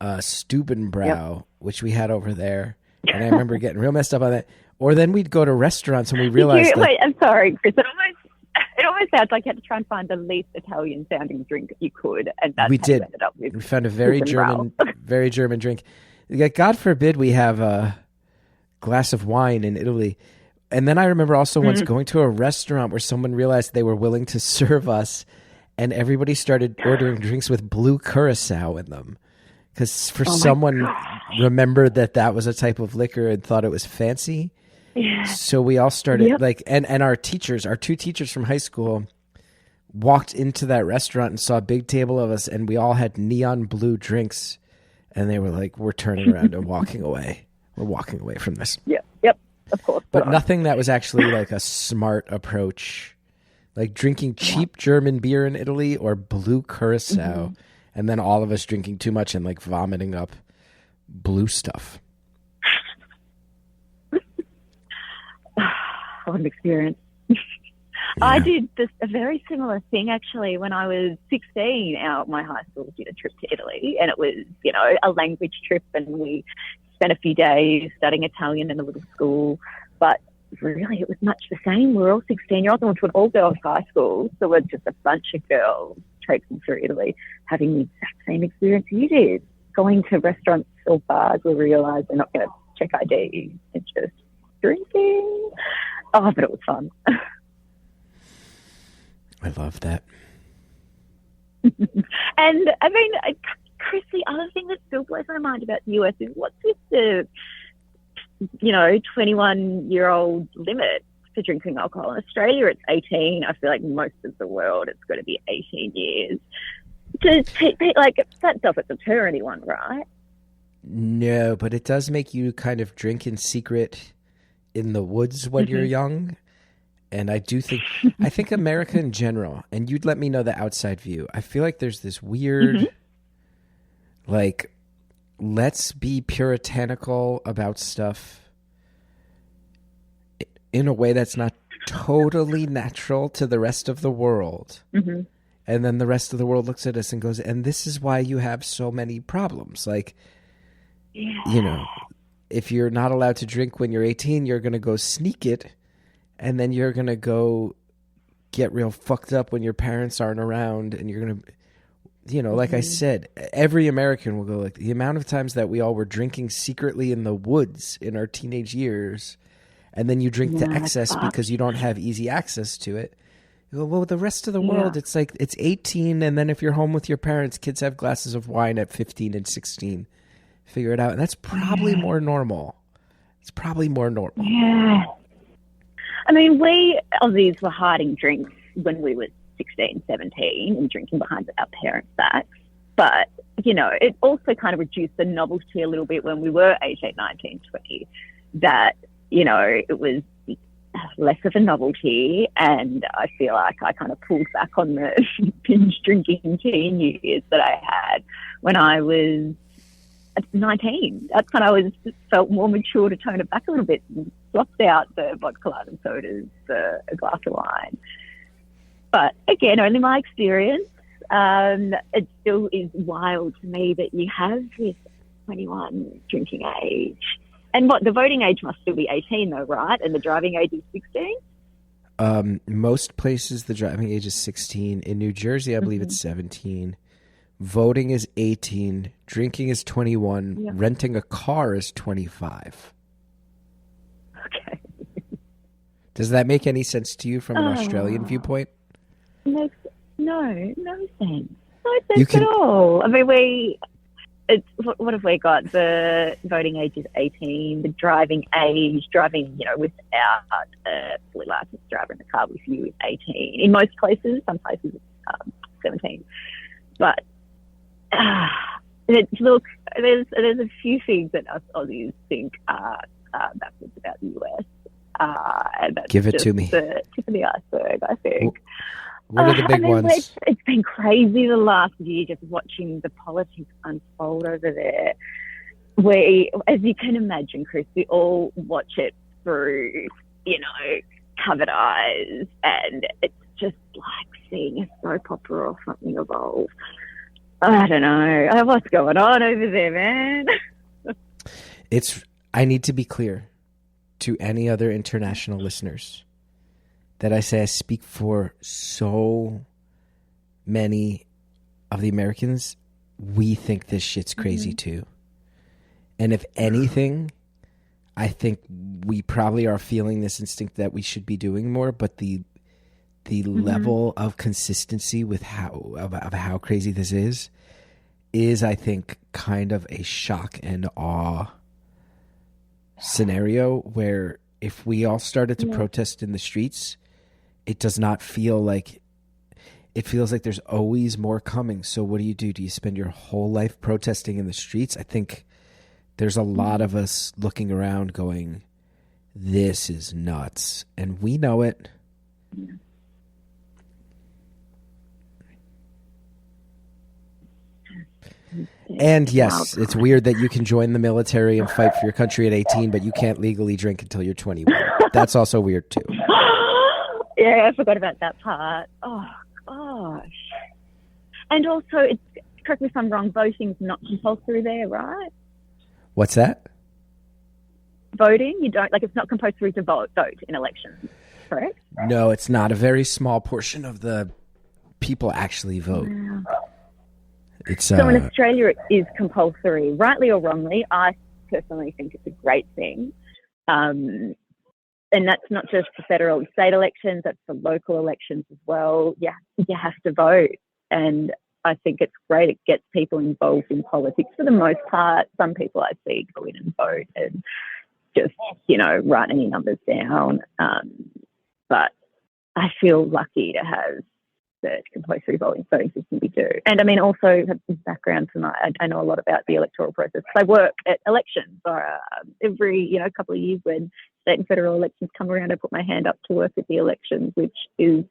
Stubenbrau, which we had over there. And I remember getting real messed up on that. Or then we'd go to restaurants and we realized wait, I'm sorry, Chris. It almost sounds like you had to try and find the least Italian sounding drink that you could, and that's how you ended up with. We found a very German drink. God forbid we have a glass of wine in Italy. And then I remember also once going to a restaurant where someone realized they were willing to serve us, and everybody started ordering drinks with blue curacao in them. Because someone remembered that was a type of liquor and thought it was fancy. Yeah. So we all started and our 2 teachers from high school walked into that restaurant and saw a big table of us, and we all had neon blue drinks, and they were like, we're turning around and walking away. We're walking away from this. Yep, of course. But nothing that was actually like a smart approach, like drinking cheap German beer in Italy or blue curacao. And then all of us drinking too much and like vomiting up blue stuff. What an experience. Yeah. I did a very similar thing actually when I was 16. My high school did a trip to Italy, and it was, a language trip, and we spent a few days studying Italian in a little school. But really, it was much the same. We were all 16-year-olds. I went to an all-girls high school, so we're just a bunch of girls traipsing through Italy, having the exact same experience you did. Going to restaurants or bars, we realised they're not going to check ID, and just drinking. Oh, but it was fun. I love that. And I mean, Chris, the other thing that still blows my mind about the US is what's with the, 21-year-old limit for drinking alcohol. In Australia, it's 18. I feel like most of the world, it's got to be 18 years. That doesn't deter anyone, right? No, but it does make you kind of drink in secret in the woods when you're young. And I think America in general, and you'd let me know the outside view, I feel like there's this weird, let's be puritanical about stuff in a way that's not totally natural to the rest of the world. Mm-hmm. And then the rest of the world looks at us and goes, and this is why you have so many problems. If you're not allowed to drink when you're 18, you're going to go sneak it. And then you're going to go get real fucked up when your parents aren't around. And you're going to, like I said, every American will go the amount of times that we all were drinking secretly in the woods in our teenage years. And then you drink to excess because you don't have easy access to it. You go, well, the rest of the world, it's it's 18. And then if you're home with your parents, kids have glasses of wine at 15 and 16. Figure it out. And that's probably more normal. It's probably more normal. Yeah. I mean, we Aussies were hiding drinks when we were 16, 17 and drinking behind our parents' backs. But, it also kind of reduced the novelty a little bit when we were 18, 19, 20, that, it was less of a novelty. And I feel like I kind of pulled back on the binge drinking teen years that I had when I was 19. That's when I felt more mature to tone it back a little bit and swapped out the vodka and sodas for a glass of wine. But again, only my experience. It still is wild to me that you have this 21 drinking age. And the voting age must still be 18 though, right? And the driving age is 16? Most places the driving age is 16. In New Jersey, I believe it's 17. Voting is 18, drinking is 21, renting a car is 25. Okay. Does that make any sense to you from an Australian viewpoint? No sense. No sense at all. I mean, what have we got? The voting age is 18, the driving, without a fully licensed driver in the car with you is 18. In most places, some places it's 17. But there's a few things that us Aussies think are backwards about the US. And that's Give it to me. The tip of the iceberg, I think. What are the big ones? It's been crazy the last year just watching the politics unfold over there. As you can imagine, Chris, we all watch it through, covered eyes, and it's just like seeing a soap opera or something evolve. I don't know. What's going on over there, man? I need to be clear to any other international listeners that I speak for so many of the Americans. We think this shit's crazy too. And if anything, I think we probably are feeling this instinct that we should be doing more, but the level of consistency with how crazy this is I think kind of a shock and awe scenario where if we all started to protest in the streets, it does not feel like it feels like there's always more coming. So what do? Do you spend your whole life protesting in the streets? I think there's a lot of us looking around going, this is nuts. And we know it. Yeah. And yes, it's weird that you can join the military and fight for your country at 18, but you can't legally drink until you're 21. That's also weird too. Yeah, I forgot about that part. Oh, gosh. And also, correct me if I'm wrong, voting's not compulsory there, right? What's that? Voting? You don't, it's not compulsory to vote in elections, correct? No, it's not. A very small portion of the people actually vote. Wow. So in Australia, it is compulsory. Rightly or wrongly, I personally think it's a great thing. And that's not just for federal and state elections, that's for local elections as well. Yeah, you have to vote. And I think it's great. It gets people involved in politics for the most part. Some people I see go in and vote and just, write any numbers down. But I feel lucky to have the compulsory voting system we do. And I mean, also have some background from I know a lot about the electoral process. I work at elections every, couple of years when state and federal elections come around, I put my hand up to work at the elections, which is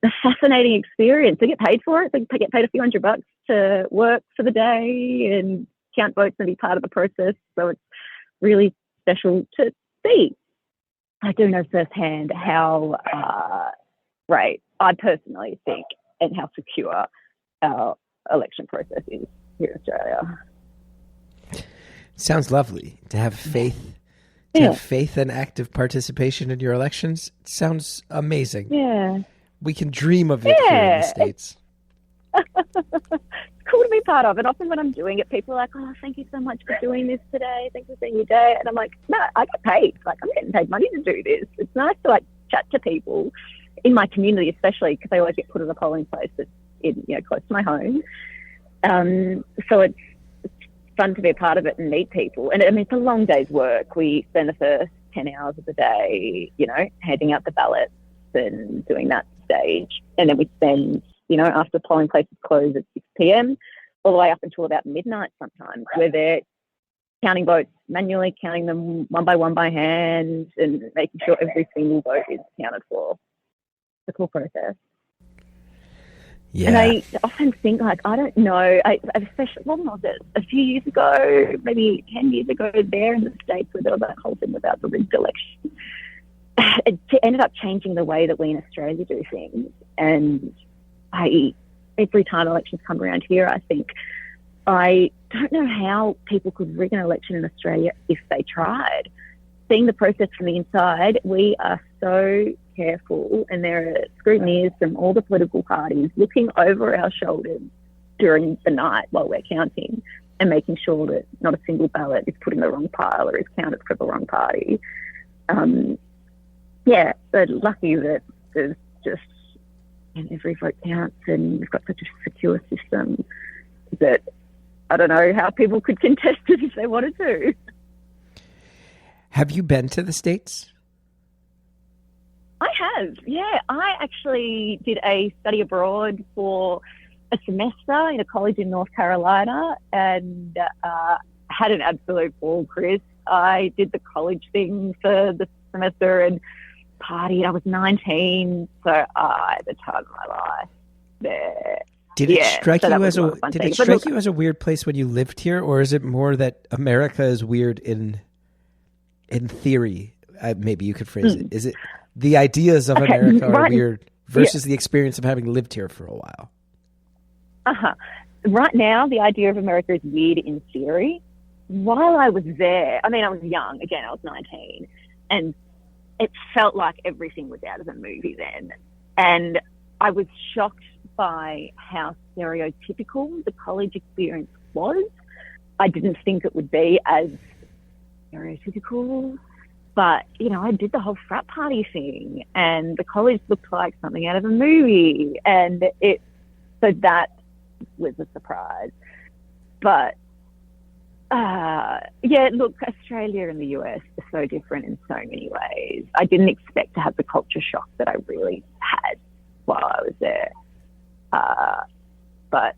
a fascinating experience. I get paid for it. I get paid a few $100 to work for the day and count votes and be part of the process. So it's really special to see. I do know firsthand how great I personally think and how secure our election process is here in Australia. Sounds lovely to have faith. To have faith and active participation in your elections. It sounds amazing. Yeah. We can dream of it here in the States. It's cool to be part of. And often when I'm doing it, people are like, oh, thank you so much for doing this today. Thanks for spending your day. And I'm like, no, I get paid. Like, I'm getting paid money to do this. It's nice to chat to people in my community, especially because I always get put in a polling place that's close to my home. So it's fun to be a part of it and meet people. And I mean, it's a long day's work. We spend the first 10 hours of the day, handing out the ballots and doing that stage. And then we spend, after the polling places close at 6 p.m, all the way up until about midnight sometimes, where they're counting votes manually, counting them one by hand and making sure every single vote is accounted for. It's a cool process. Yeah. And I often think, I don't know, especially, when was it? A few years ago, maybe 10 years ago there in the States where there was that whole thing about the rigged election. It ended up changing the way that we in Australia do things. And every time elections come around here, I think, I don't know how people could rig an election in Australia if they tried. Seeing the process from the inside, we are so careful, and there are scrutineers from all the political parties looking over our shoulders during the night while we're counting and making sure that not a single ballot is put in the wrong pile or is counted for the wrong party. But lucky that there's just, and every vote counts, and we've got such a secure system that I don't know how people could contest it if they wanted to. Have you been to the States? I have, yeah. I actually did a study abroad for a semester in a college in North Carolina and had an absolute ball, Chris. I did the college thing for the semester and partied. I was 19, so I had the time of my life there. Did it strike you as a weird place when you lived here, or is it more that America is weird in theory? Maybe you could phrase it. Is it the ideas of America are weird versus the experience of having lived here for a while? Right now, the idea of America is weird in theory. While I was there, I mean, I was young. Again, I was 19, and it felt like everything was out of the movie then. And I was shocked by how stereotypical the college experience was. I didn't think it would be as stereotypical, but, I did the whole frat party thing, and the college looked like something out of a movie, and so that was a surprise. But, look, Australia and the US are so different in so many ways. I didn't expect to have the culture shock that I really had while I was there. But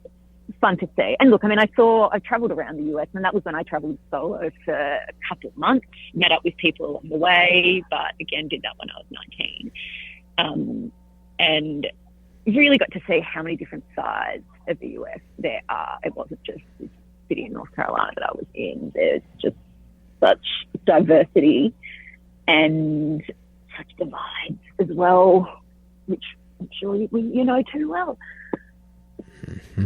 fun to see. And look, I mean, I traveled around the US, and that was when I traveled solo for a couple of months, met up with people along the way, but again, did that when I was 19. And really got to see how many different sides of the US there are. It wasn't just this city in North Carolina that I was in. There's just such diversity and such divides as well, which I'm sure you know too well. Mm-hmm.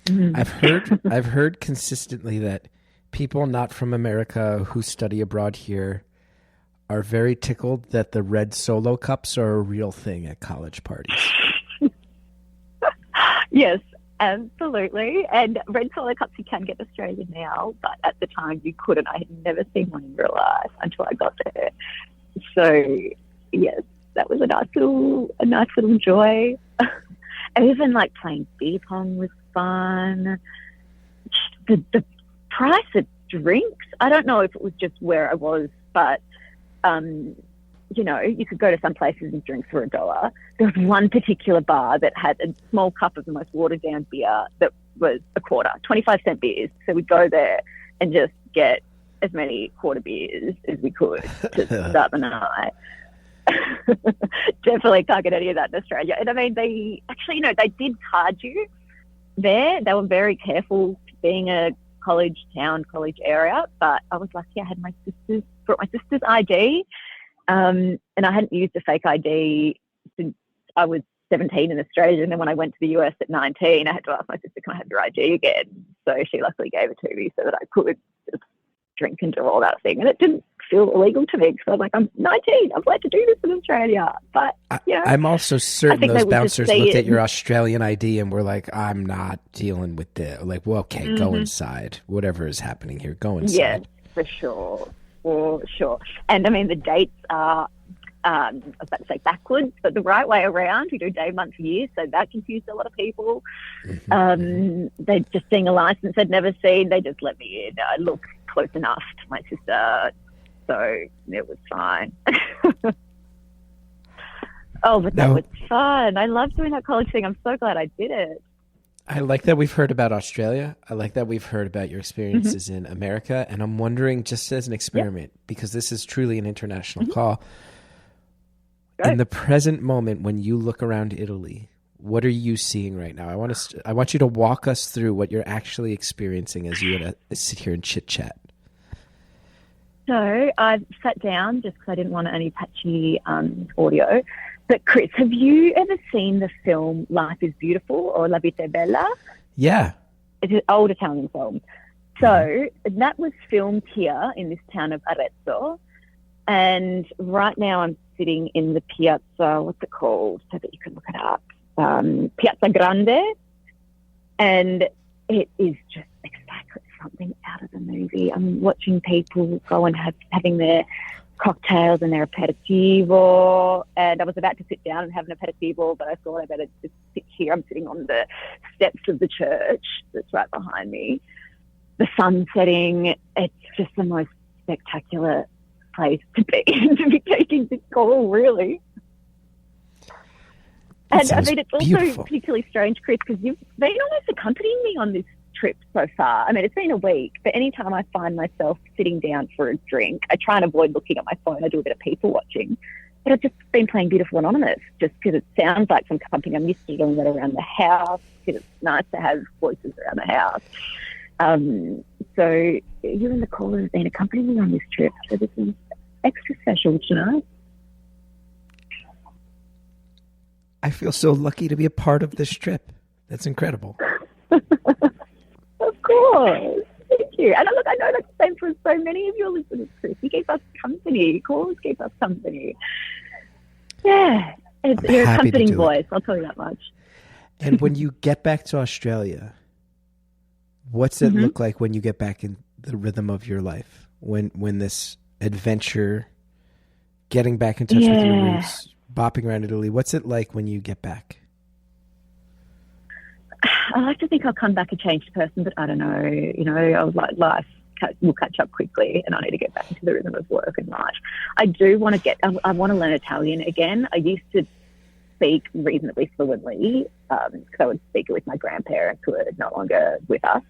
Mm-hmm. I've heard consistently that people not from America who study abroad here are very tickled that the red Solo cups are a real thing at college parties. Yes, Absolutely. And red solo cups you can get in Australia now, but at the time you couldn't. I had never seen one in real life until I got there. So yes, that was a nice little joy. And even like playing beer pong was fun. The price of drinks, I don't know if it was just where I was, but you know, you could go to some places and drinks for $1. There was one particular bar that had a small cup of the most watered down beer that was a quarter, 25-cent beers. So we'd go there and just get as many quarter beers as we could to start the night. Definitely can't get any of that in Australia. And I mean, they did card you there. They were very careful being a college area, but I was lucky I had brought my sister's ID. And I hadn't used a fake ID since I was 17 in Australia. And then when I went to the US at 19, I had to ask my sister, can I have your ID again? So she luckily gave it to me so that I could just drink and do all that thing. And it didn't feel illegal to me because I was like, I'm 19. I'm allowed to do this in Australia. But, you know, I'm also certain those bouncers looked at your Australian ID and were like, I'm not dealing with this. Like, well, okay, go inside. Whatever is happening here, go inside. Yes, for sure. For sure. And I mean, the dates are, I was about to say backwards, but the right way around. We do day, month, year, so that confused a lot of people. They just seeing a license they'd never seen, they just let me in. I look close enough to my sister, so it was fine. Oh, but that was fun. I love doing that college thing. I'm so glad I did it. I like that we've heard about Australia. I like that we've heard about your experiences in America. And I'm wondering, just as an experiment, because this is truly an international call, in the present moment when you look around Italy, what are you seeing right now? I want you to walk us through what you're actually experiencing as you sit here and chit-chat. So I've sat down just because I didn't want any patchy audio. But Chris, have you ever seen the film Life is Beautiful or La Vita è Bella? Yeah. It's an old Italian film. So that was filmed here in this town of Arezzo. And right now I'm sitting in the piazza, what's it called, so that you can look it up, Piazza Grande. And it is just exactly something out of the movie. I'm watching people go and having their cocktails and their aperitivo, and I was about to sit down and have an aperitivo, but I thought I better just sit here. I'm sitting on the steps of the church that's right behind me. The sun setting, it's just the most spectacular place to be to be taking this call, really. And I mean, it's also beautiful. Particularly strange, Chris, because you've been almost accompanying me on this trip so far. I mean, it's been a week, but anytime I find myself sitting down for a drink, I try and avoid looking at my phone. I do a bit of people watching. But I've just been playing Beautiful Anonymous just because it sounds like some company. I'm used to doing that around the house because it's nice to have voices around the house. So you and the caller have been accompanying me on this trip. So this is extra special tonight. I feel so lucky to be a part of this trip. That's incredible. Of course. Thank you. And look, I know that's the same for so many of your listeners, Chris. You keep us company. Callers keep us company. Yeah. You're a comforting voice, I'll tell you that much. And when you get back to Australia, what's it look like when you get back in the rhythm of your life? When this adventure, getting back in touch with your roots, bopping around Italy, what's it like when you get back? I like to think I'll come back a changed person, but I don't know. You know, I was like, life will catch up quickly, and I need to get back into the rhythm of work and life. I do want to I want to learn Italian again. I used to speak reasonably fluently because I would speak with my grandparents who are no longer with us.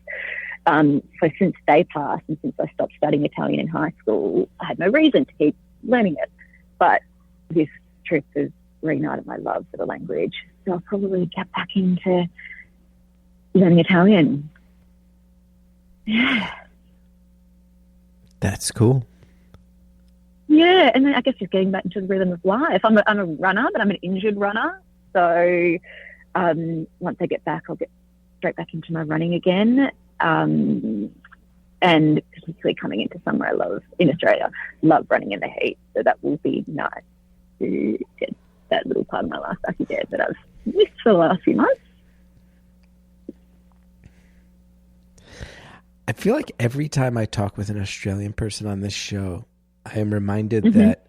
So since they passed and since I stopped studying Italian in high school, I had no reason to keep learning it. But this trip has reignited my love for the language. So I'll probably get back into learning Italian. Yeah. That's cool. Yeah, and then I guess just getting back into the rhythm of life. I'm a runner, but I'm an injured runner. So once I get back, I'll get straight back into my running again. And particularly coming into summer, I love, in Australia, love running in the heat. So that will be nice to get that little part of my life back again that I've missed for the last few months. I feel like every time I talk with an Australian person on this show, I am reminded that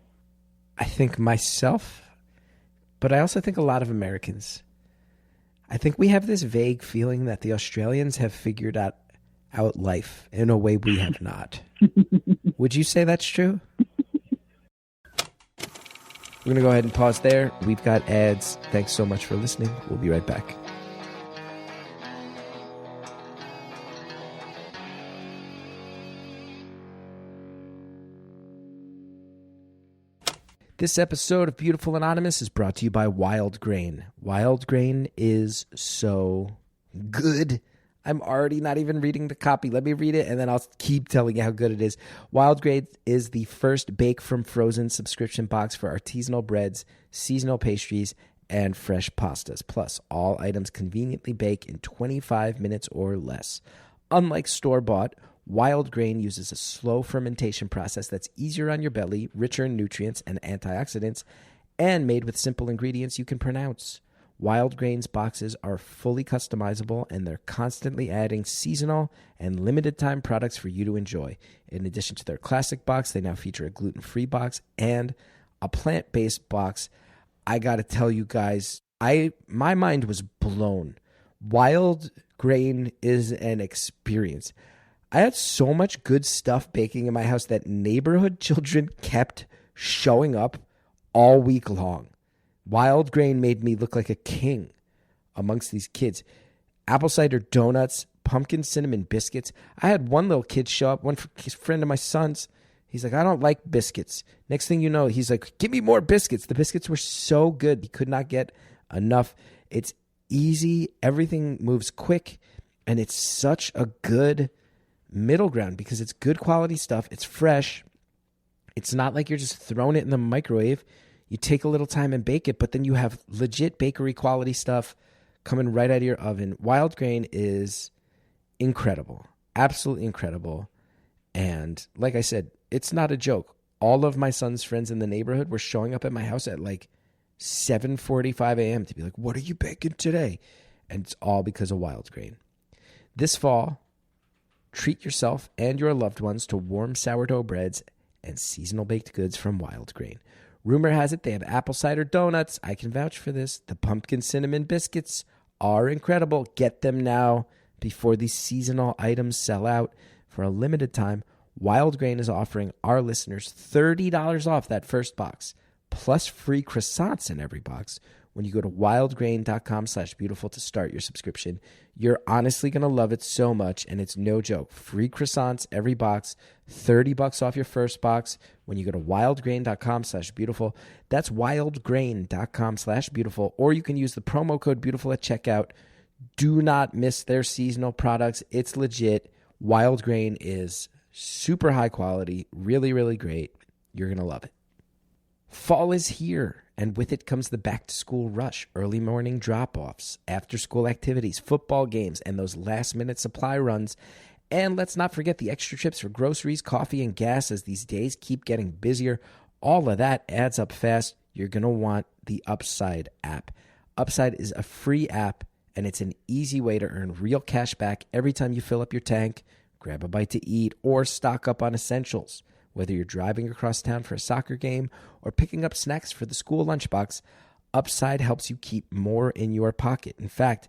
I think myself, but I also think a lot of Americans. I think we have this vague feeling that the Australians have figured out life in a way we have not. Would you say that's true? We're going to go ahead and pause there. We've got ads. Thanks so much for listening. We'll be right back. This episode of Beautiful Anonymous is brought to you by Wild Grain. Wild Grain is so good. I'm already not even reading the copy. Let me read it, and then I'll keep telling you how good it is. Wild Grain is the first bake from frozen subscription box for artisanal breads, seasonal pastries, and fresh pastas. Plus, all items conveniently bake in 25 minutes or less. Unlike store-bought, Wild Grain uses a slow fermentation process that's easier on your belly, richer in nutrients and antioxidants, and made with simple ingredients you can pronounce. Wild Grain's boxes are fully customizable, and they're constantly adding seasonal and limited-time products for you to enjoy. In addition to their classic box, they now feature a gluten-free box and a plant-based box. I got to tell you guys, my mind was blown. Wild Grain is an experience. I had so much good stuff baking in my house that neighborhood children kept showing up all week long. Wild Grain made me look like a king amongst these kids. Apple cider donuts, pumpkin cinnamon biscuits. I had one little kid show up, one friend of my son's. He's like, I don't like biscuits. Next thing you know, he's like, give me more biscuits. The biscuits were so good. He could not get enough. It's easy. Everything moves quick. And it's such a good middle ground because it's good quality stuff. It's fresh. It's not like you're just throwing it in the microwave. You take a little time and bake it, but then you have legit bakery quality stuff coming right out of your oven. Wild Grain is incredible. Absolutely incredible. And like I said, it's not a joke. All of my son's friends in the neighborhood were showing up at my house at like 7:45 a.m. to be like, what are you baking today? And it's all because of Wild Grain. This fall, treat yourself and your loved ones to warm sourdough breads and seasonal baked goods from Wild Grain. Rumor has it they have apple cider donuts. I can vouch for this. The pumpkin cinnamon biscuits are incredible. Get them now before these seasonal items sell out. For a limited time, Wild Grain is offering our listeners $30 off that first box, plus free croissants in every box when you go to wildgrain.com/beautiful to start your subscription. You're honestly going to love it so much, and it's no joke. Free croissants every box, $30 off your first box when you go to wildgrain.com/beautiful. That's wildgrain.com/beautiful, or you can use the promo code beautiful at checkout. Do not miss their seasonal products. It's legit. Wild Grain is super high quality, really, really great. You're going to love it. Fall is here, and with it comes the back-to-school rush, early morning drop-offs, after-school activities, football games, and those last-minute supply runs. And let's not forget the extra trips for groceries, coffee, and gas as these days keep getting busier. All of that adds up fast. You're going to want the Upside app. Upside is a free app, and it's an easy way to earn real cash back every time you fill up your tank, grab a bite to eat, or stock up on essentials. Whether you're driving across town for a soccer game or picking up snacks for the school lunchbox, Upside helps you keep more in your pocket. In fact,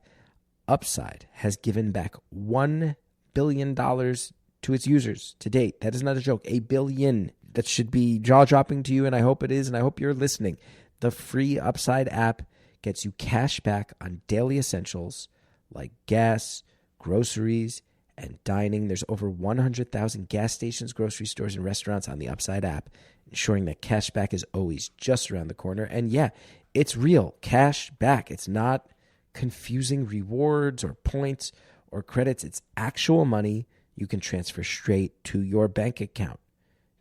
Upside has given back $1 billion to its users to date. That is not a joke. $1 billion. That should be jaw-dropping to you, and I hope it is, and I hope you're listening. The free Upside app gets you cash back on daily essentials like gas, groceries, and dining. There's over 100,000 gas stations, grocery stores, and restaurants on the Upside app, ensuring that cash back is always just around the corner. And yeah, it's real cash back. It's not confusing rewards or points or credits. It's actual money you can transfer straight to your bank account.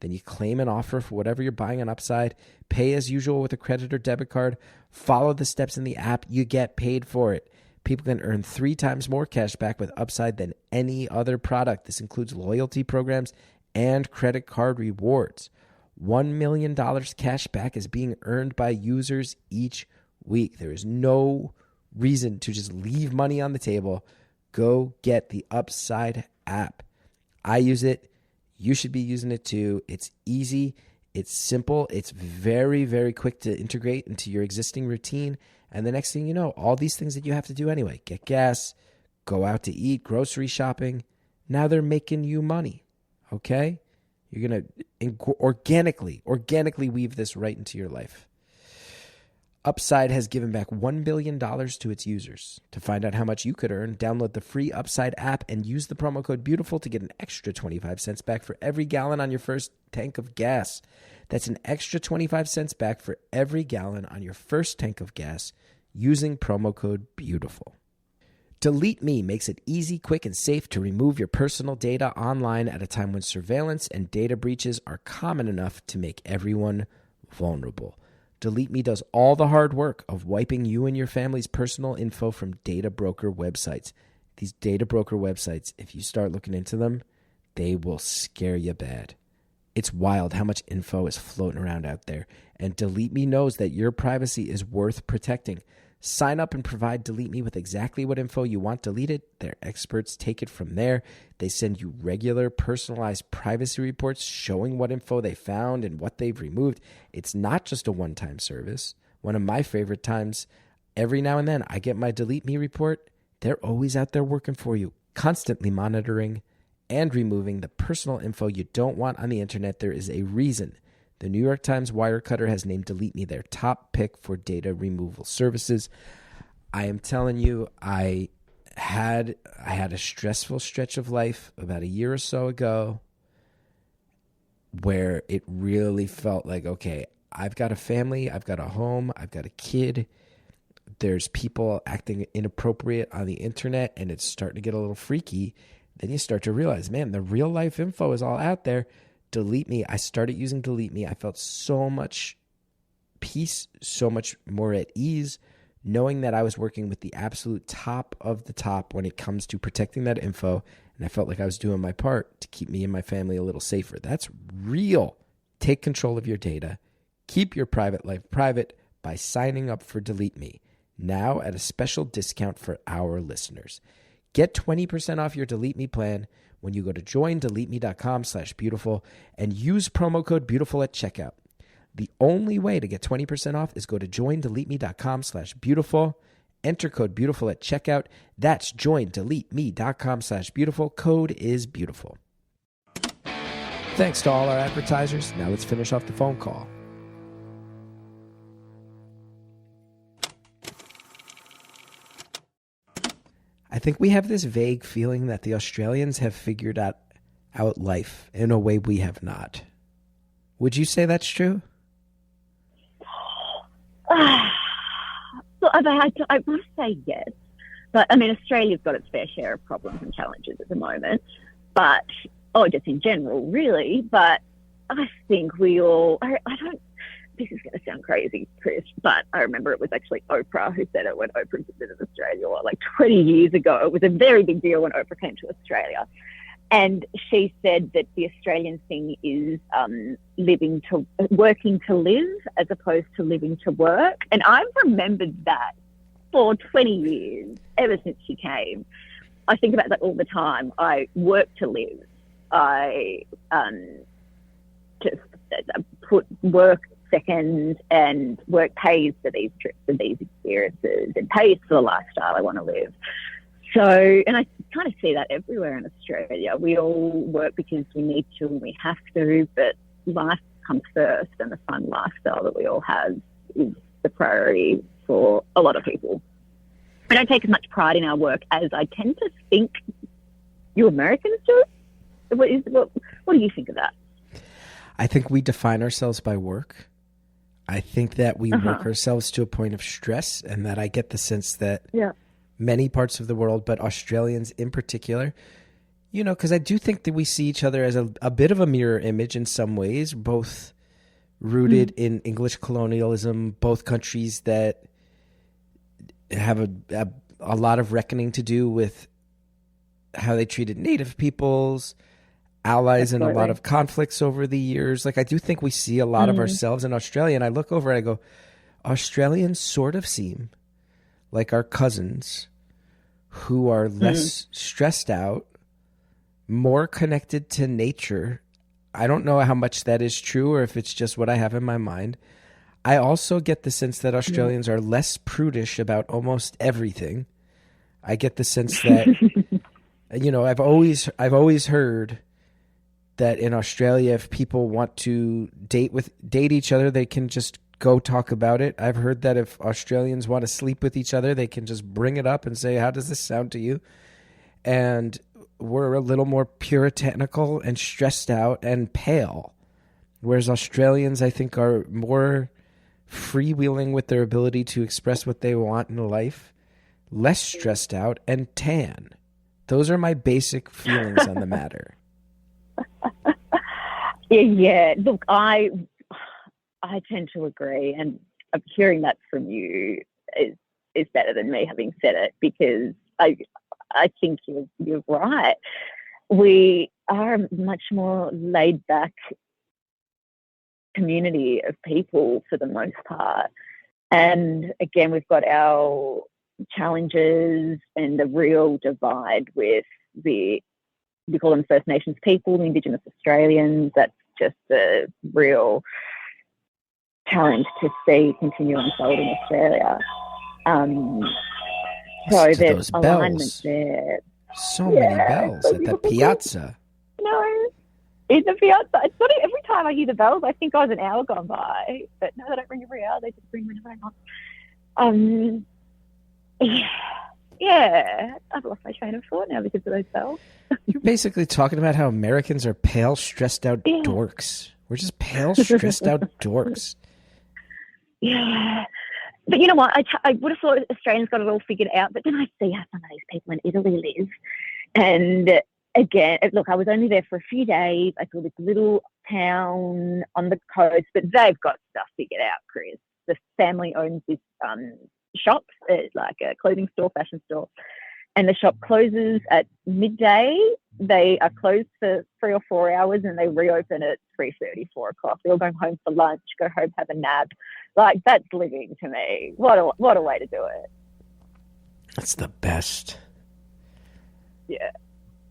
Then you claim an offer for whatever you're buying on Upside, pay as usual with a credit or debit card, follow the steps in the app, you get paid for it. People can earn 3 times more cash back with Upside than any other product. This includes loyalty programs and credit card rewards. $1 million cash back is being earned by users each week. There is no reason to just leave money on the table. Go get the Upside app. I use it. You should be using it too. It's easy. It's simple. It's very, very quick to integrate into your existing routine. And the next thing you know, all these things that you have to do anyway, get gas, go out to eat, grocery shopping, now they're making you money, okay? You're going to organically weave this right into your life. Upside has given back $1 billion to its users. To find out how much you could earn, download the free Upside app and use the promo code BEAUTIFUL to get an extra 25 cents back for every gallon on your first tank of gas. That's an extra 25 cents back for every gallon on your first tank of gas using promo code BEAUTIFUL. Delete Me makes it easy, quick, and safe to remove your personal data online at a time when surveillance and data breaches are common enough to make everyone vulnerable. Delete Me does all the hard work of wiping you and your family's personal info from data broker websites. These data broker websites, if you start looking into them, they will scare you bad. It's wild how much info is floating around out there, and Delete Me knows that your privacy is worth protecting. Sign up and provide Delete Me with exactly what info you want deleted. Their experts take it from there. They send you regular personalized privacy reports showing what info they found and what they've removed. It's not just a one-time service. One of my favorite times, every now and then I get my Delete Me report. They're always out there working for you, constantly monitoring and removing the personal info you don't want on the internet. There is a reason the New York Times Wirecutter has named Delete Me their top pick for data removal services. I am telling you, I had a stressful stretch of life about a year or so ago where it really felt like, okay, I've got a family, I've got a home, I've got a kid. There's people acting inappropriate on the internet, and it's starting to get a little freaky. Then you start to realize, man, the real life info is all out there. Delete Me. I started using Delete Me. I felt so much peace, so much more at ease, knowing that I was working with the absolute top of the top when it comes to protecting that info. And I felt like I was doing my part to keep me and my family a little safer. That's real. Take control of your data. Keep your private life private by signing up for Delete Me, now at a special discount for our listeners. Get 20% off your Delete Me plan when you go to joindeleteme.com/beautiful and use promo code beautiful at checkout. The only way to get 20% off is go to joindeleteme.com/beautiful. Enter code beautiful at checkout. That's joindeleteme.com/beautiful. Code is beautiful. Thanks to all our advertisers. Now let's finish off the phone call. I think we have this vague feeling that the Australians have figured out life in a way we have not. Would you say that's true? I want to say yes. But, I mean, Australia's got its fair share of problems and challenges at the moment. But, just in general, really. But I think we all, this is going to sound crazy, Chris, but I remember it was actually Oprah who said it when Oprah visited Australia, like 20 years ago. It was a very big deal when Oprah came to Australia. And she said that the Australian thing is working to live as opposed to living to work. And I've remembered that for 20 years, ever since she came. I think about that all the time. I work to live. I just put work second, and work pays for these trips and these experiences and pays for the lifestyle I want to live. So, and I kind of see that everywhere in Australia. We all work because we need to and we have to, but life comes first, and the fun lifestyle that we all have is the priority for a lot of people. I don't take as much pride in our work as I tend to think you Americans do. What do you think of that? I think we define ourselves by work. I think that we work ourselves to a point of stress, and that I get the sense that many parts of the world, but Australians in particular, because I do think that we see each other as a bit of a mirror image in some ways, both rooted in English colonialism, both countries that have a lot of reckoning to do with how they treated Native peoples, allies in a lot of conflicts over the years. Like, I do think we see a lot of ourselves in Australia, and I look over and I go, Australians sort of seem like our cousins who are less stressed out, more connected to nature. I don't know how much that is true or if it's just what I have in my mind. I also get the sense that Australians are less prudish about almost everything. I get the sense that, I've always heard that in Australia, if people want to date each other, they can just go talk about it. I've heard that if Australians want to sleep with each other, they can just bring it up and say, how does this sound to you? And we're a little more puritanical and stressed out and pale. Whereas Australians, I think, are more freewheeling with their ability to express what they want in life, less stressed out, and tan. Those are my basic feelings on the matter. Yeah. Look, I tend to agree, and hearing that from you is better than me having said it, because I think you're right. We are a much more laid back community of people for the most part. And again, we've got our challenges and the real divide with we call them First Nations people, the Indigenous Australians. That's just a real challenge to see continue unfold in Australia. So there's alignment there. So many bells at the piazza. No, in the piazza. It's not every time I hear the bells, I think I was an hour gone by. But no, they don't ring every hour. They just ring whenever I want. Yeah, I've lost my train of thought now because of those bells. You're basically talking about how Americans are pale, stressed out dorks. We're just pale, stressed out dorks. Yeah. But you know what? I would have thought Australians got it all figured out, but then I see how some of these people in Italy live. And again, look, I was only there for a few days. I saw this little town on the coast, but they've got stuff figured out, Chris. The family owns this shop, like a clothing store, fashion store, and the shop closes at midday. They are closed for 3 or 4 hours and they reopen at 3:30, 4 o'clock. They'll go home for lunch, go home, have a nap. Like, that's living to me. What a way to do it. That's the best. Yeah.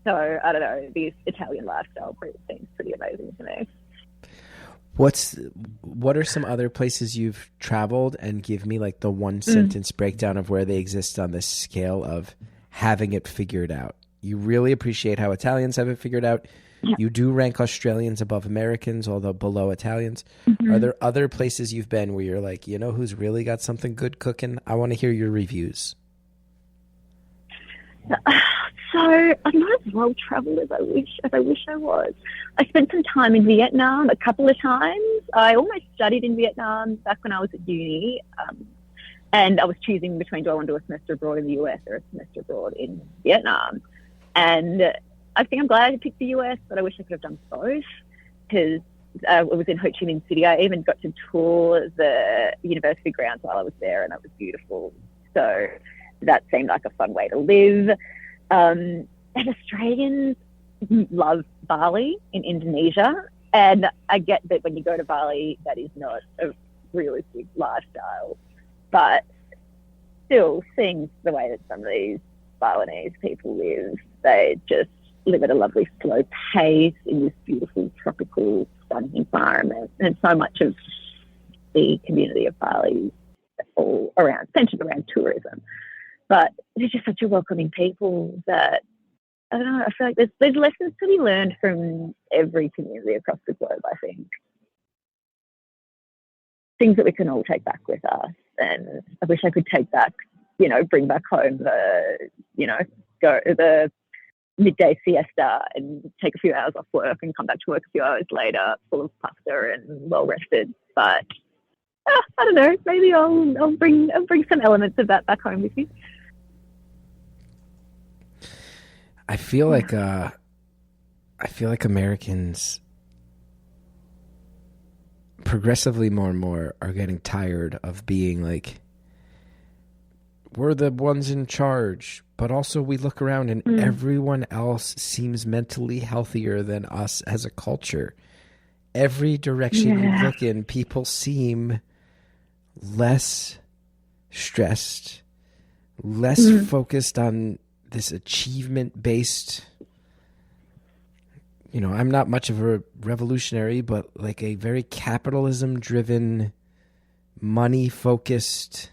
So, I don't know, the Italian lifestyle seems pretty amazing to me. What are some other places you've traveled, and give me like the one sentence breakdown of where they exist on this scale of having it figured out? You really appreciate how Italians have it figured out. Yeah. You do rank Australians above Americans, although below Italians. Mm-hmm. Are there other places you've been where you're like, you know who's really got something good cooking? I want to hear your reviews. So I'm not as well traveled as I wish I was. I spent some time in Vietnam a couple of times. I almost studied in Vietnam back when I was at uni, and I was choosing between do I want to do a semester abroad in the US or a semester abroad in Vietnam. And I think I'm glad I picked the US, but I wish I could have done both, because I was in Ho Chi Minh City. I even got to tour the university grounds while I was there, and it was beautiful. So that seemed like a fun way to live. And Australians love Bali in Indonesia. And I get that when you go to Bali, that is not a realistic lifestyle. But still, seeing the way that some of these Balinese people live, they just live at a lovely slow pace in this beautiful tropical sunny environment. And so much of the community of Bali is all around, centered around tourism. But they're just such a welcoming people that, I don't know, I feel like there's lessons to be learned from every community across the globe, I think. Things that we can all take back with us. And I wish I could take back, bring back home go to the midday siesta and take a few hours off work and come back to work a few hours later full of pasta and well rested. But I don't know, maybe I'll bring some elements of that back home with me. I feel like Americans progressively more and more are getting tired of being like, we're the ones in charge, but also we look around and everyone else seems mentally healthier than us as a culture. Every direction you look in, people seem less stressed, less focused on this achievement-based I'm not much of a revolutionary, but like a very capitalism driven, money focused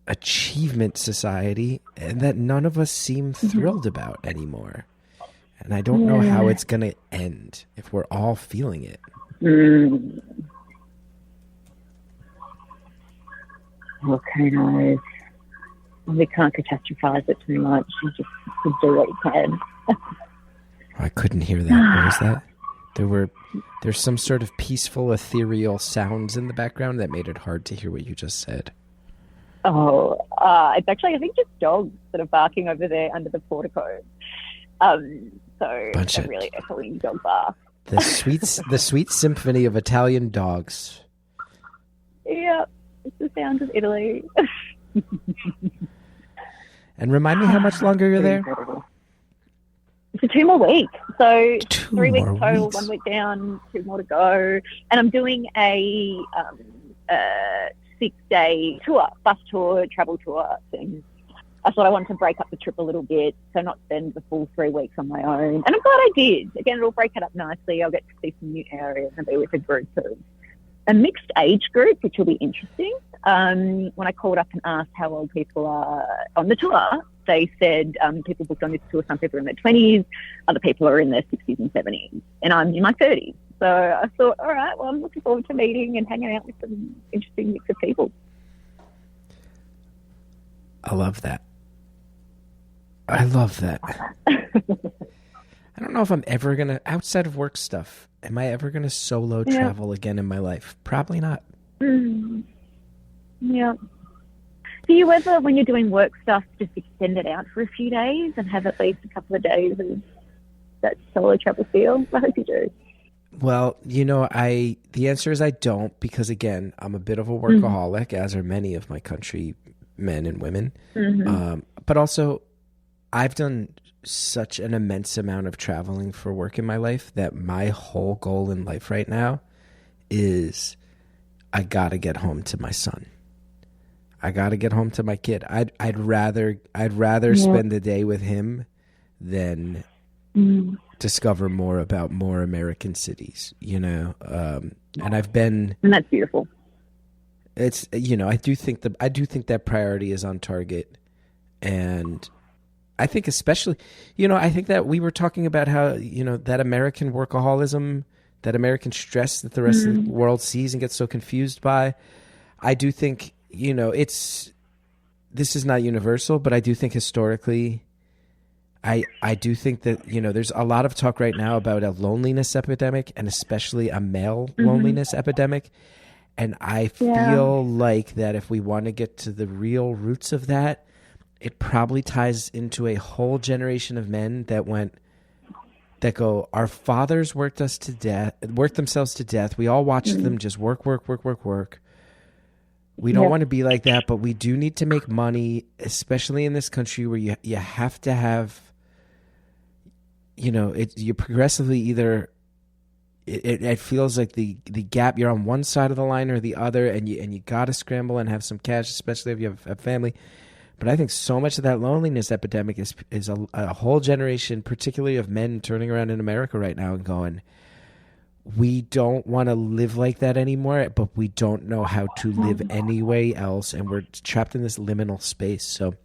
achievement society, and that none of us seem thrilled about anymore. And I don't know how it's going to end if we're all feeling it. Okay, guys. We can't catastrophize it too much. You just do what you can. I couldn't hear that. What was that? There's some sort of peaceful, ethereal sounds in the background that made it hard to hear what you just said. Oh, it's actually, I think, just dogs that are barking over there under the portico. So Bunch they're of- really echoing dog bark. The sweet symphony of Italian dogs. Yeah, it's the sound of Italy. And remind me how much longer you're there? It's a 2 more weeks. So 2 3 weeks more total, weeks. 1 week down, 2 more to go. And I'm doing a 6-day tour, bus tour, travel tour thing. I thought I wanted to break up the trip a little bit, so not spend the full 3 weeks on my own. And I'm glad I did. Again, it'll break it up nicely. I'll get to see some new areas and be with a group of a mixed age group, which will be interesting. When I called up and asked how old people are on the tour, they said people booked on this tour, some people are in their 20s, other people are in their 60s and 70s, and I'm in my 30s. So I thought, all right, well, I'm looking forward to meeting and hanging out with some interesting mix of people. I love that. I don't know if I'm ever going to, outside of work stuff, am I ever going to solo travel again in my life? Probably not. Yeah. Do you ever, when you're doing work stuff, just extend it out for a few days and have at least a couple of days of that solo travel feel? I hope you do. Well, the answer is I don't, because again, I'm a bit of a workaholic, as are many of my country men and women. But also, I've done such an immense amount of traveling for work in my life that my whole goal in life right now is I got to get home to my son. I got to get home to my kid. I'd rather spend the day with him than discover more about more American cities, and I've been, And that's beautiful. it's, I do think that priority is on target. And I think especially, I think that we were talking about how, that American workaholism, that American stress that the rest of the world sees and gets so confused by. I do think, this is not universal, but I do think historically, I do think that, there's a lot of talk right now about a loneliness epidemic, and especially a male loneliness epidemic. And I feel like that if we want to get to the real roots of that, it probably ties into a whole generation of men that go, our fathers worked themselves to death. We all watched them just work. We don't want to be like that, but we do need to make money, especially in this country where you have to have, you progressively either, it feels like the gap, you're on one side of the line or the other, and you got to scramble and have some cash, especially if you have a family. But I think so much of that loneliness epidemic is a whole generation, particularly of men turning around in America right now and going, we don't want to live like that anymore, but we don't know how to live any way else, and we're trapped in this liminal space. So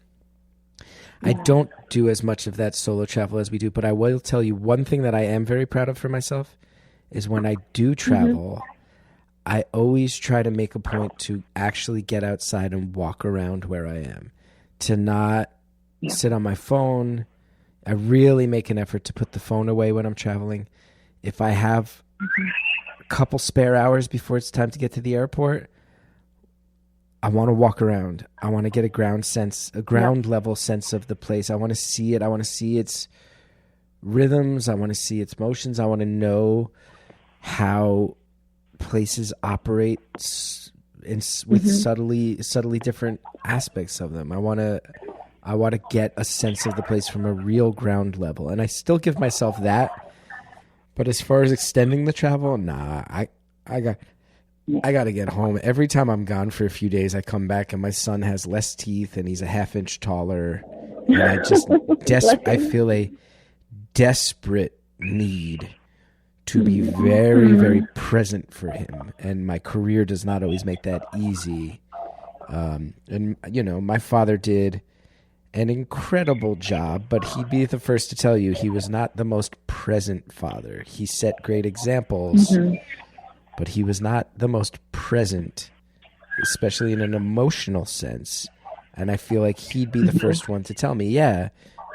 I don't do as much of that solo travel as we do, but I will tell you one thing that I am very proud of for myself is when I do travel, I always try to make a point to actually get outside and walk around where I am. To not sit on my phone. I really make an effort to put the phone away when I'm traveling. If I have a couple spare hours before it's time to get to the airport, I want to walk around. I want to get a ground level sense of the place. I want to see it. I want to see its rhythms. I want to see its motions. I want to know how places operate with subtly different aspects of them. I want to get a sense of the place from a real ground level, and I still give myself that. But as far as extending the travel, I got to get home. Every time I'm gone for a few days, I come back and my son has less teeth and he's a half inch taller, and I just I feel a desperate need to be very, very present for him. And my career does not always make that easy. And, you know, my father did an incredible job, but he'd be the first to tell you he was not the most present father. He set great examples, but he was not the most present, especially in an emotional sense. And I feel like he'd be the first one to tell me, yeah,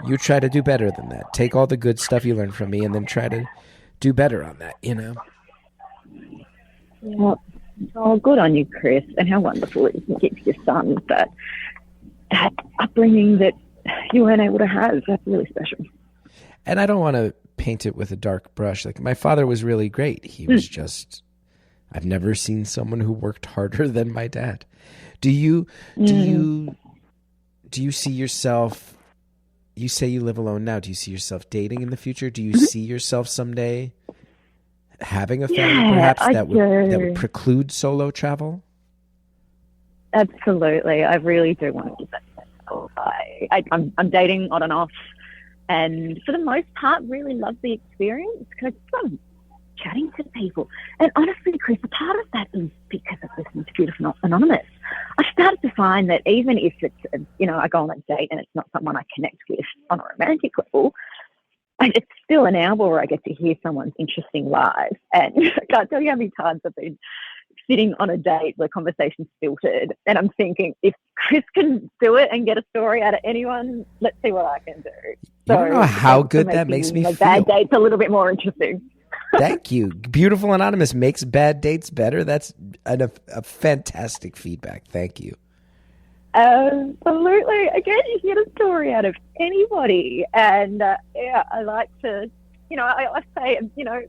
you try to do better than that. Take all the good stuff you learned from me and then try to do better on that, you know? Well, oh, good on you, Chris. And how wonderful it is to give your son that upbringing that you weren't able to have. That's really special. And I don't want to paint it with a dark brush. Like, my father was really great. He was just, I've never seen someone who worked harder than my dad. Do you see yourself, you say you live alone now, do you see yourself dating in the future? Do you see yourself someday having a family perhaps that would preclude solo travel? Absolutely. I really do want to do that. I'm dating on and off, and for the most part really love the experience because I'm chatting to people. And honestly, Chris, a part of that is because of listening to Beautiful Anonymous. I started to find that even if it's, you know, I go on a date and it's not someone I connect with on a romantic level, it's still an hour where I get to hear someone's interesting lives. And I can't tell you how many times I've been sitting on a date where conversation's filtered and I'm thinking, if Chris can do it and get a story out of anyone, let's see what I can do. So you don't know how good that makes me feel. Bad dates a little bit more interesting. Thank you. Beautiful Anonymous makes bad dates better. That's a fantastic feedback. Thank you. Absolutely. Again, you get a story out of anybody. And yeah, I like to, you know, I say, you know,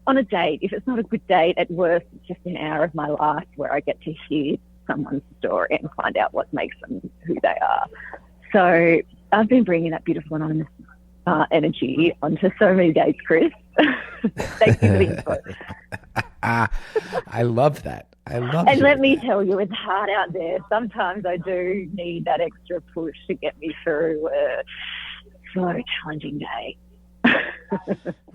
on a date, if it's not a good date, at worst, it's just an hour of my life where I get to hear someone's story and find out what makes them who they are. So I've been bringing that Beautiful Anonymous energy onto so many dates, Chris. Thank you for the input. I love that. I love And let me tell you, it's hard out there. Sometimes I do need that extra push to get me through a slow, challenging day.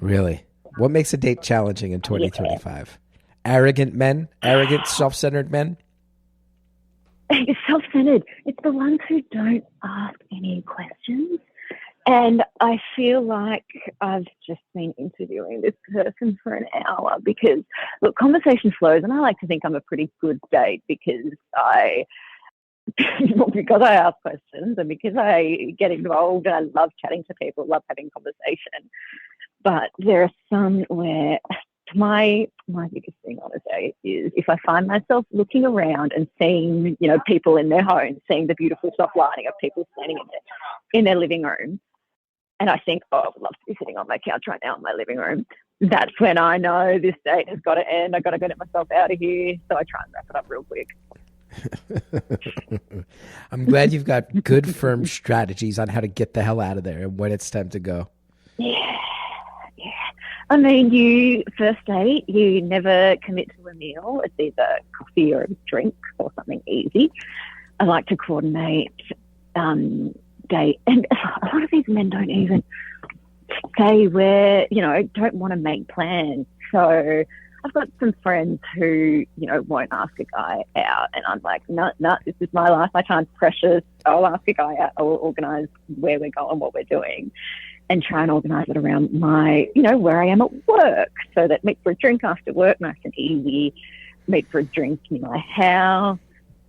Really? What makes a date challenging in 2025? Yeah. Arrogant men? Arrogant, self-centered men? It's self-centered. It's the ones who don't ask any questions. And I feel like I've just been interviewing this person for an hour because, look, conversation flows, and I like to think I'm a pretty good date because I ask questions and because I get involved and I love chatting to people, love having conversation. But there are some where my biggest thing on a date is if I find myself looking around and seeing, you know, people in their homes, seeing the beautiful soft lighting of people standing in their living room, and I think, oh, I would love to be sitting on my couch right now in my living room. That's when I know this date has got to end. I've got to get myself out of here. So I try and wrap it up real quick. I'm glad you've got good, firm strategies on how to get the hell out of there and when it's time to go. Yeah. I mean, first date, you never commit to a meal. It's either coffee or a drink or something easy. I like to coordinate date. And a lot of these men don't even say don't want to make plans. So I've got some friends who, you know, won't ask a guy out. And I'm like, no, this is my life. My time's precious. I'll ask a guy out. I'll organise where we're going, what we're doing, and try and organise it around my, you know, where I am at work. So that meet for a drink after work, nice and easy. Meet for a drink in my house,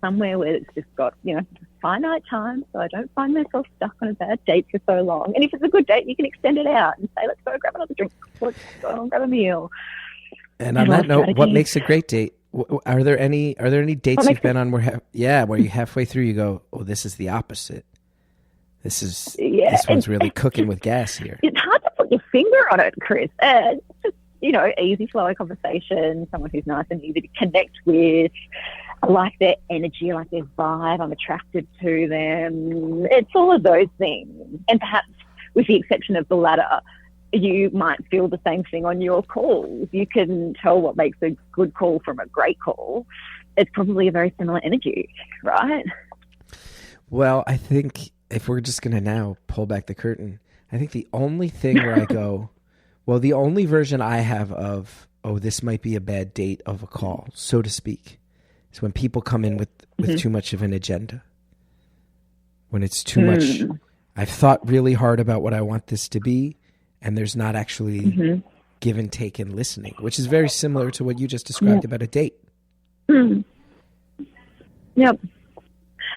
somewhere where it's just got, you know, finite time, so I don't find myself stuck on a bad date for so long. And if it's a good date, you can extend it out and say, let's go grab another drink, let's go and grab a meal. And on that note, what makes a great date? Are there any dates you've been on where you halfway through you go, oh, this is the opposite. This one's really cooking with gas here. It's hard to put your finger on it, Chris. It's just, you know, easy flowing conversation, someone who's nice and easy to connect with. I like their energy, I like their vibe, I'm attracted to them. It's all of those things. And perhaps with the exception of the latter, you might feel the same thing on your calls. You can tell what makes a good call from a great call. It's probably a very similar energy, right? Well, I think if we're just going to now pull back the curtain, I think the only thing where I go, Well, the only version I have of, this might be a bad date of a call, so to speak, is when people come in with too much of an agenda. When it's too much, I've thought really hard about what I want this to be, and there's not actually give and take and listening, which is very similar to what you just described about a date. Yep.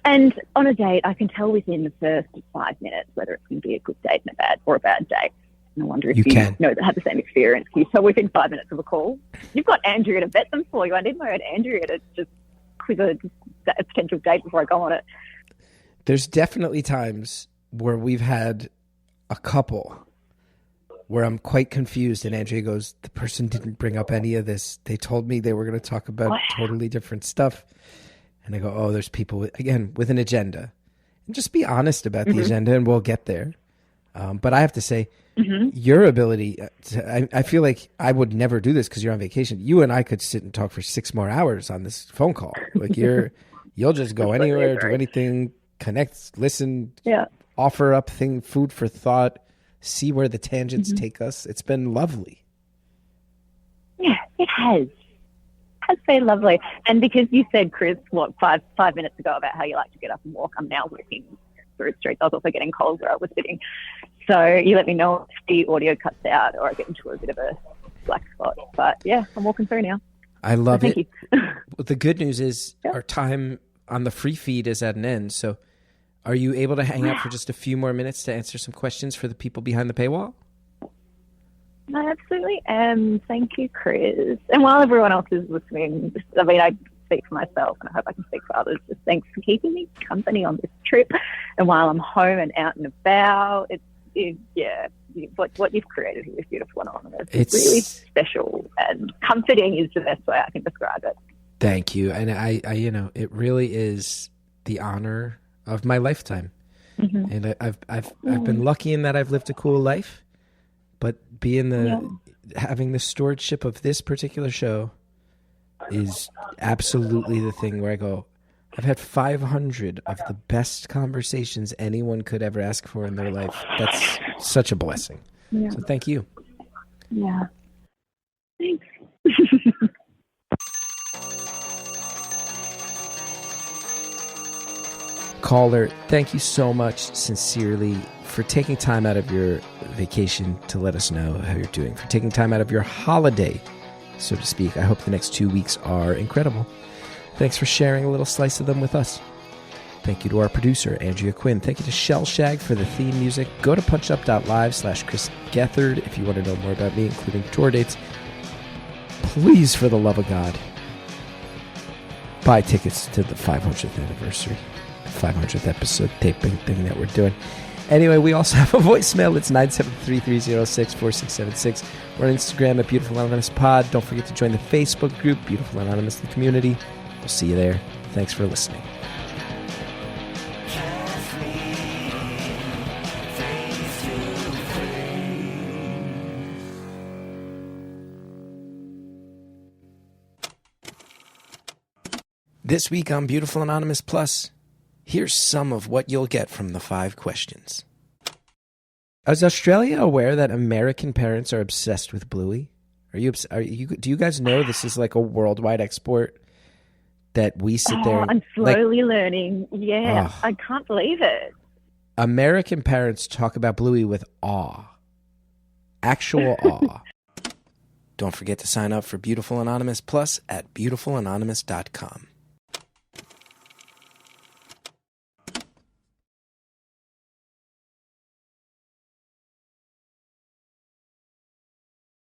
And on a date, I can tell within the first 5 minutes whether it's going to be a good date and a bad date. And I wonder if you know that have the same experience. You so within 5 minutes of a call, you've got Andrea to vet them for you. I need my own Andrea to just quiz a potential date before I go on it. There's definitely times where we've had a couple where I'm quite confused, and Andrea goes, the person didn't bring up any of this. They told me they were going to talk about totally different stuff. And I go, there's people, with an agenda. And just be honest about the agenda, and we'll get there. But I have to say, your ability, I feel like I would never do this because you're on vacation. You and I could sit and talk for 6 more hours on this phone call. Like you'll just go anywhere, do anything, connect, listen, offer up food for thought, see where the tangents take us. It's been lovely. Yeah, it has. Has been lovely. And because you said, Chris, five minutes ago about how you like to get up and walk, I'm now walking through streets. I was also getting cold where I was sitting. So you let me know if the audio cuts out or I get into a bit of a black spot. But yeah, I'm walking through now. I love it. Thank you. The good news is our time on the free feed is at an end. So are you able to hang out for just a few more minutes to answer some questions for the people behind the paywall? I absolutely am. Thank you, Chris. And while everyone else is listening, I speak for myself and I hope I can speak for others. Just thanks for keeping me company on this trip. And while I'm home and out and about, what you've created here is beautiful and anonymous. It's really special and comforting is the best way I can describe it. Thank you. And I it really is the honor of my lifetime. And I've been lucky in that I've lived a cool life. But having the stewardship of this particular show is absolutely the thing where I go, I've had 500 of the best conversations anyone could ever ask for in their life. That's such a blessing. Yeah. So thank you. Yeah. Thanks. Caller, thank you so much, sincerely, for taking time out of your vacation to let us know how you're doing, for taking time out of your holiday, so to speak. I hope the next 2 weeks are incredible. Thanks for sharing a little slice of them with us. Thank you to our producer, Andrea Quinn. Thank you to Shell Shag for the theme music. Go to punchup.live/Chris Gethard if you want to know more about me, including tour dates. Please, for the love of God, buy tickets to the 500th anniversary, 500th episode taping thing that we're doing. Anyway, we also have a voicemail. It's 973-306-4676. We're on Instagram at Beautiful Anonymous Pod. Don't forget to join the Facebook group, Beautiful Anonymous, the community. We'll see you there. Thanks for listening. This week on Beautiful Anonymous Plus, here's some of what you'll get from the 5 questions. Is Australia aware that American parents are obsessed with Bluey? Do you guys know this is like a worldwide export that we sit there and... I'm slowly learning. Yeah, I can't believe it. American parents talk about Bluey with awe. Actual awe. Don't forget to sign up for Beautiful Anonymous Plus at beautifulanonymous.com.